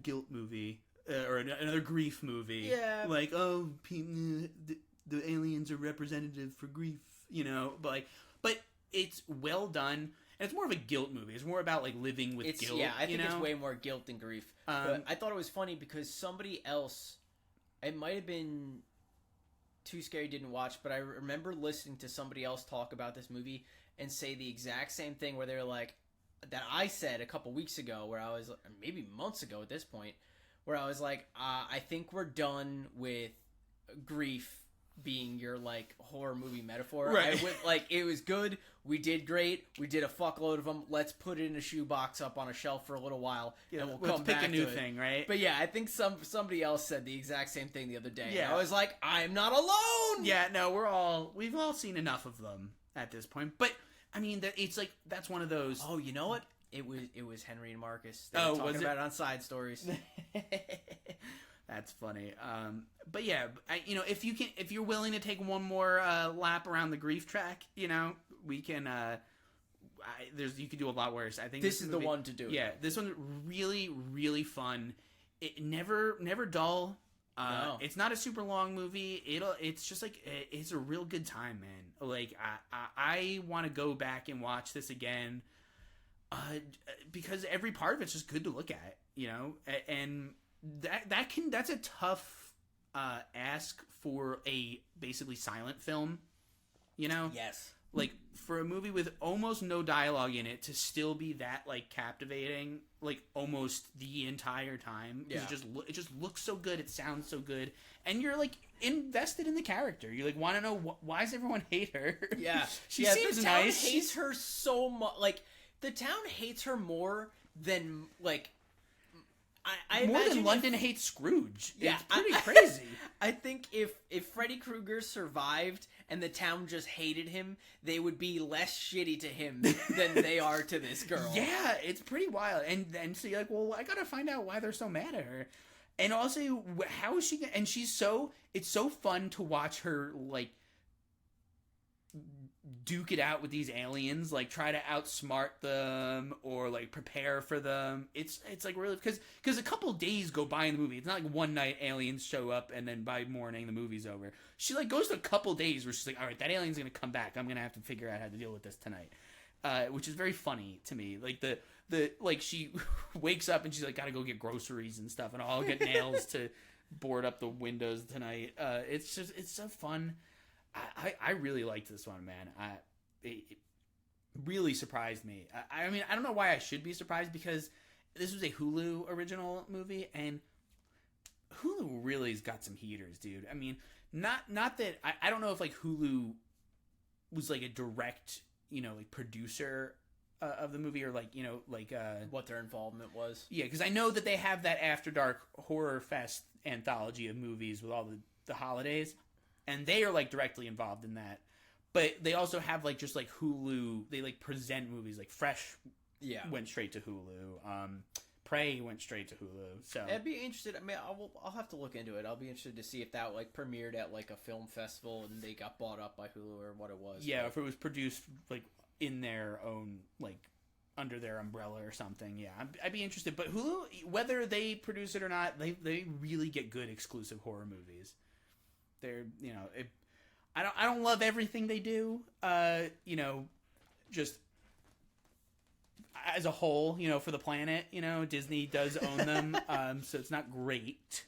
Speaker 1: guilt movie. Or another grief movie.
Speaker 2: Yeah.
Speaker 1: Like, oh, the aliens are representative for grief, But it's well done. And it's more of a guilt movie. It's more about, like, living with guilt.
Speaker 2: Yeah, I think it's way more guilt than grief. But I thought it was funny because somebody else, it might have been Too Scary Didn't Watch, but I remember listening to somebody else talk about this movie and say the exact same thing where they were like, that I said a couple weeks ago, where I was, maybe months ago at this point, where I was like, I think we're done with grief being your like horror movie metaphor.
Speaker 1: Right.
Speaker 2: It was good. We did great. We did a fuckload of them. Let's put it in a shoebox up on a shelf for a little while, and we'll come back to it.
Speaker 1: Pick a new thing, right?
Speaker 2: But yeah, I think somebody else said the exact same thing the other day.
Speaker 1: Yeah.
Speaker 2: I was like, I'm not alone.
Speaker 1: Yeah, no, we've all seen enough of them at this point. But it's like, that's one of those.
Speaker 2: Oh, you know what? It was Henry and Marcus. They were talking about it on Side Stories.
Speaker 1: That's funny. But yeah, if you're willing to take one more lap around the grief track, we can. You could do a lot worse. I think
Speaker 2: this is the one to do.
Speaker 1: Yeah, this one's really, really fun. It never dull.
Speaker 2: No.
Speaker 1: It's not a super long movie. It's just like, it's a real good time, man. Like I want to go back and watch this again. Because every part of it's just good to look at, and that's a tough ask for a basically silent film,
Speaker 2: Yes.
Speaker 1: Like, for a movie with almost no dialogue in it to still be that like captivating, like almost the entire time.
Speaker 2: Yeah.
Speaker 1: It just looks so good. It sounds so good, and you're like invested in the character. You like want to know why does everyone hate her?
Speaker 2: Yeah,
Speaker 1: she seems
Speaker 2: the town
Speaker 1: nice.
Speaker 2: hates her so much. Like, the town hates her more than like. I
Speaker 1: more
Speaker 2: imagine
Speaker 1: than London hates Scrooge.
Speaker 2: Yeah,
Speaker 1: it's pretty crazy.
Speaker 2: I think if Freddy Krueger survived and the town just hated him, they would be less shitty to him than they are to this girl.
Speaker 1: Yeah, it's pretty wild. And so you're like, well, I gotta find out why they're so mad at her. And also, how is she? And it's so fun to watch her like duke it out with these aliens, like try to outsmart them or like prepare for them. It's like really because a couple days go by in the movie. It's not like one night aliens show up and then by morning the movie's over. She like goes to a couple days where she's like, all right, that alien's gonna come back. I'm gonna have to figure out how to deal with this tonight. Which is very funny to me. Like the like she wakes up and she's like gotta go get groceries and stuff, and I'll get nails to board up the windows tonight. It's so fun. I really liked this one, man. It really surprised me. I mean, I don't know why I should be surprised because this was a Hulu original movie, and Hulu really's got some heaters, dude. I mean, not that I don't know if like Hulu was like a direct, like producer of the movie or like, like
Speaker 2: what their involvement was.
Speaker 1: Yeah, because I know that they have that After Dark Horror Fest anthology of movies with all the holidays. And they are like directly involved in that, but they also have like just like Hulu. They like present movies like Fresh.
Speaker 2: Yeah,
Speaker 1: went straight to Hulu. Prey went straight to Hulu. So
Speaker 2: I'd be interested. I mean, I'll have to look into it. I'll be interested to see if that like premiered at like a film festival and they got bought up by Hulu or what it was.
Speaker 1: Yeah, if it was produced like in their own like under their umbrella or something. Yeah, I'd be interested. But Hulu, whether they produce it or not, they really get good exclusive horror movies. They're, I don't love everything they do, just as a whole, for the planet, Disney does own them, so it's not great.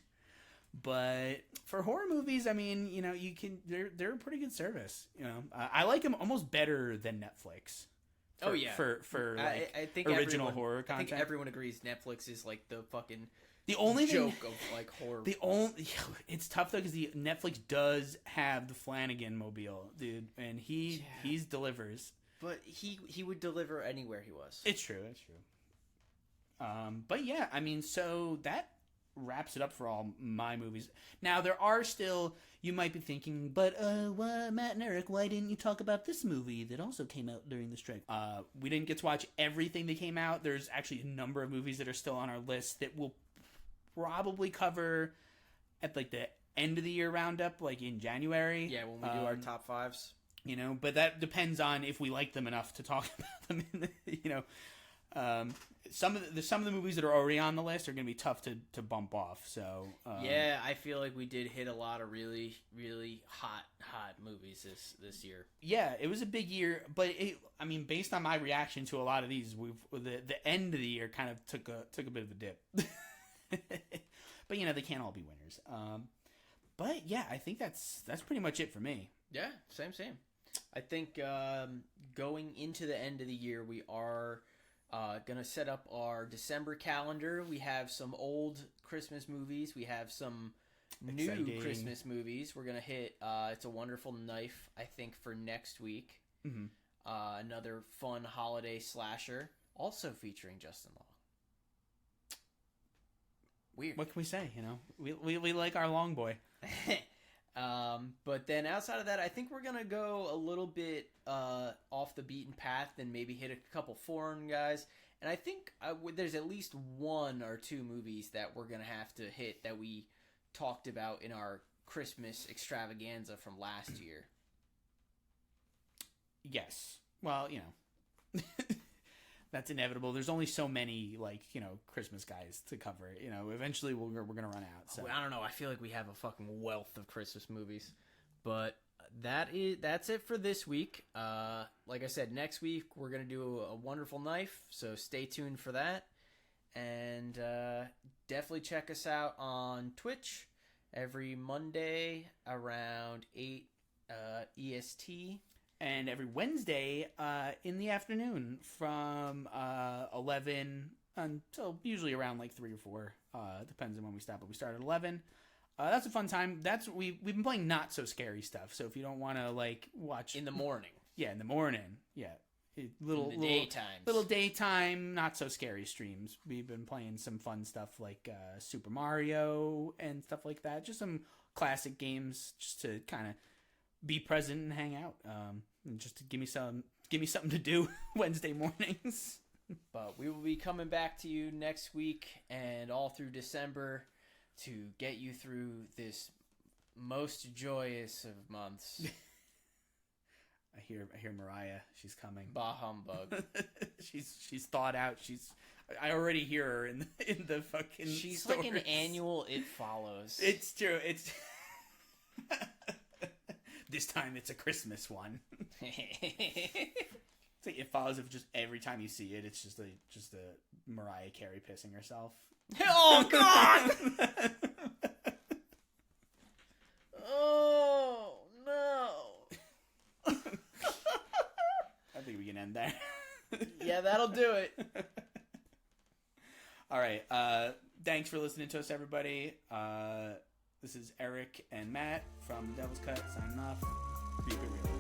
Speaker 1: But for horror movies, I mean, you can, they're a pretty good service, I like them almost better than Netflix. For like, I think original horror content.
Speaker 2: I think everyone agrees Netflix is like the fucking...
Speaker 1: The only
Speaker 2: joke of like horror.
Speaker 1: It's tough though because Netflix does have the Flanagan mobile, dude, and he's delivers.
Speaker 2: But he would deliver anywhere he was.
Speaker 1: It's true. But yeah, I mean, so that wraps it up for all my movies. Now there are still, you might be thinking, but Matt and Eric, why didn't you talk about this movie that also came out during the strike? We didn't get to watch everything that came out. There's actually a number of movies that are still on our list that will probably cover at like the end of the year roundup, like in January.
Speaker 2: Yeah, when we do our top fives.
Speaker 1: But that depends on if we like them enough to talk about them. Some of the movies that are already on the list are going to be tough to bump off. So
Speaker 2: yeah, I feel like we did hit a lot of really, really hot movies this year. Yeah,
Speaker 1: it was a big year, but based on my reaction to a lot of these, the end of the year kind of took a bit of a dip. But they can't all be winners. But yeah, I think that's pretty much it for me.
Speaker 2: Yeah, same. I think going into the end of the year, we are gonna set up our December calendar. We have some old Christmas movies. We have some new Christmas movies. We're gonna hit It's a Wonderful Knife, I think, for next week.
Speaker 1: Mm-hmm.
Speaker 2: Another fun holiday slasher, also featuring Justin Law. Weird.
Speaker 1: What can we say? We like our long boy.
Speaker 2: But then outside of that, I think we're gonna go a little bit off the beaten path and maybe hit a couple foreign guys. And I think there's at least one or two movies that we're gonna have to hit that we talked about in our Christmas extravaganza from last year.
Speaker 1: Yes. Well, that's inevitable. There's only so many Christmas guys to cover. Eventually we're gonna run out. So
Speaker 2: I don't know. I feel like we have a fucking wealth of Christmas movies, but that's it for this week. Like I said, next week we're gonna do A Wonderful Knife, so stay tuned for that, and definitely check us out on Twitch every Monday around 8 EST.
Speaker 1: And every Wednesday in the afternoon from 11 until usually around like 3 or 4. Depends on when we stop, but we start at 11. That's a fun time. We've been playing not so scary stuff. So if you don't want to watch
Speaker 2: in the morning,
Speaker 1: in the morning, little daytime, not so scary streams. We've been playing some fun stuff like Super Mario and stuff like that. Just some classic games, just to kind of be present and hang out. And just to give me something to do Wednesday mornings.
Speaker 2: But we will be coming back to you next week and all through December to get you through this most joyous of months.
Speaker 1: I hear Mariah. She's coming.
Speaker 2: Bah humbug.
Speaker 1: she's thought out. I already hear her in the fucking.
Speaker 2: She's
Speaker 1: stores.
Speaker 2: like an annual It Follows.
Speaker 1: It's true. It's this time it's a Christmas one. It's like It Follows. If just every time you see it, it's just a Mariah Carey pissing herself.
Speaker 2: Oh God! Oh no!
Speaker 1: I think we can end there.
Speaker 2: Yeah, that'll do it.
Speaker 1: All right. Thanks for listening to us, everybody. This is Eric and Matt from Devil's Cut signing off. Keep it real.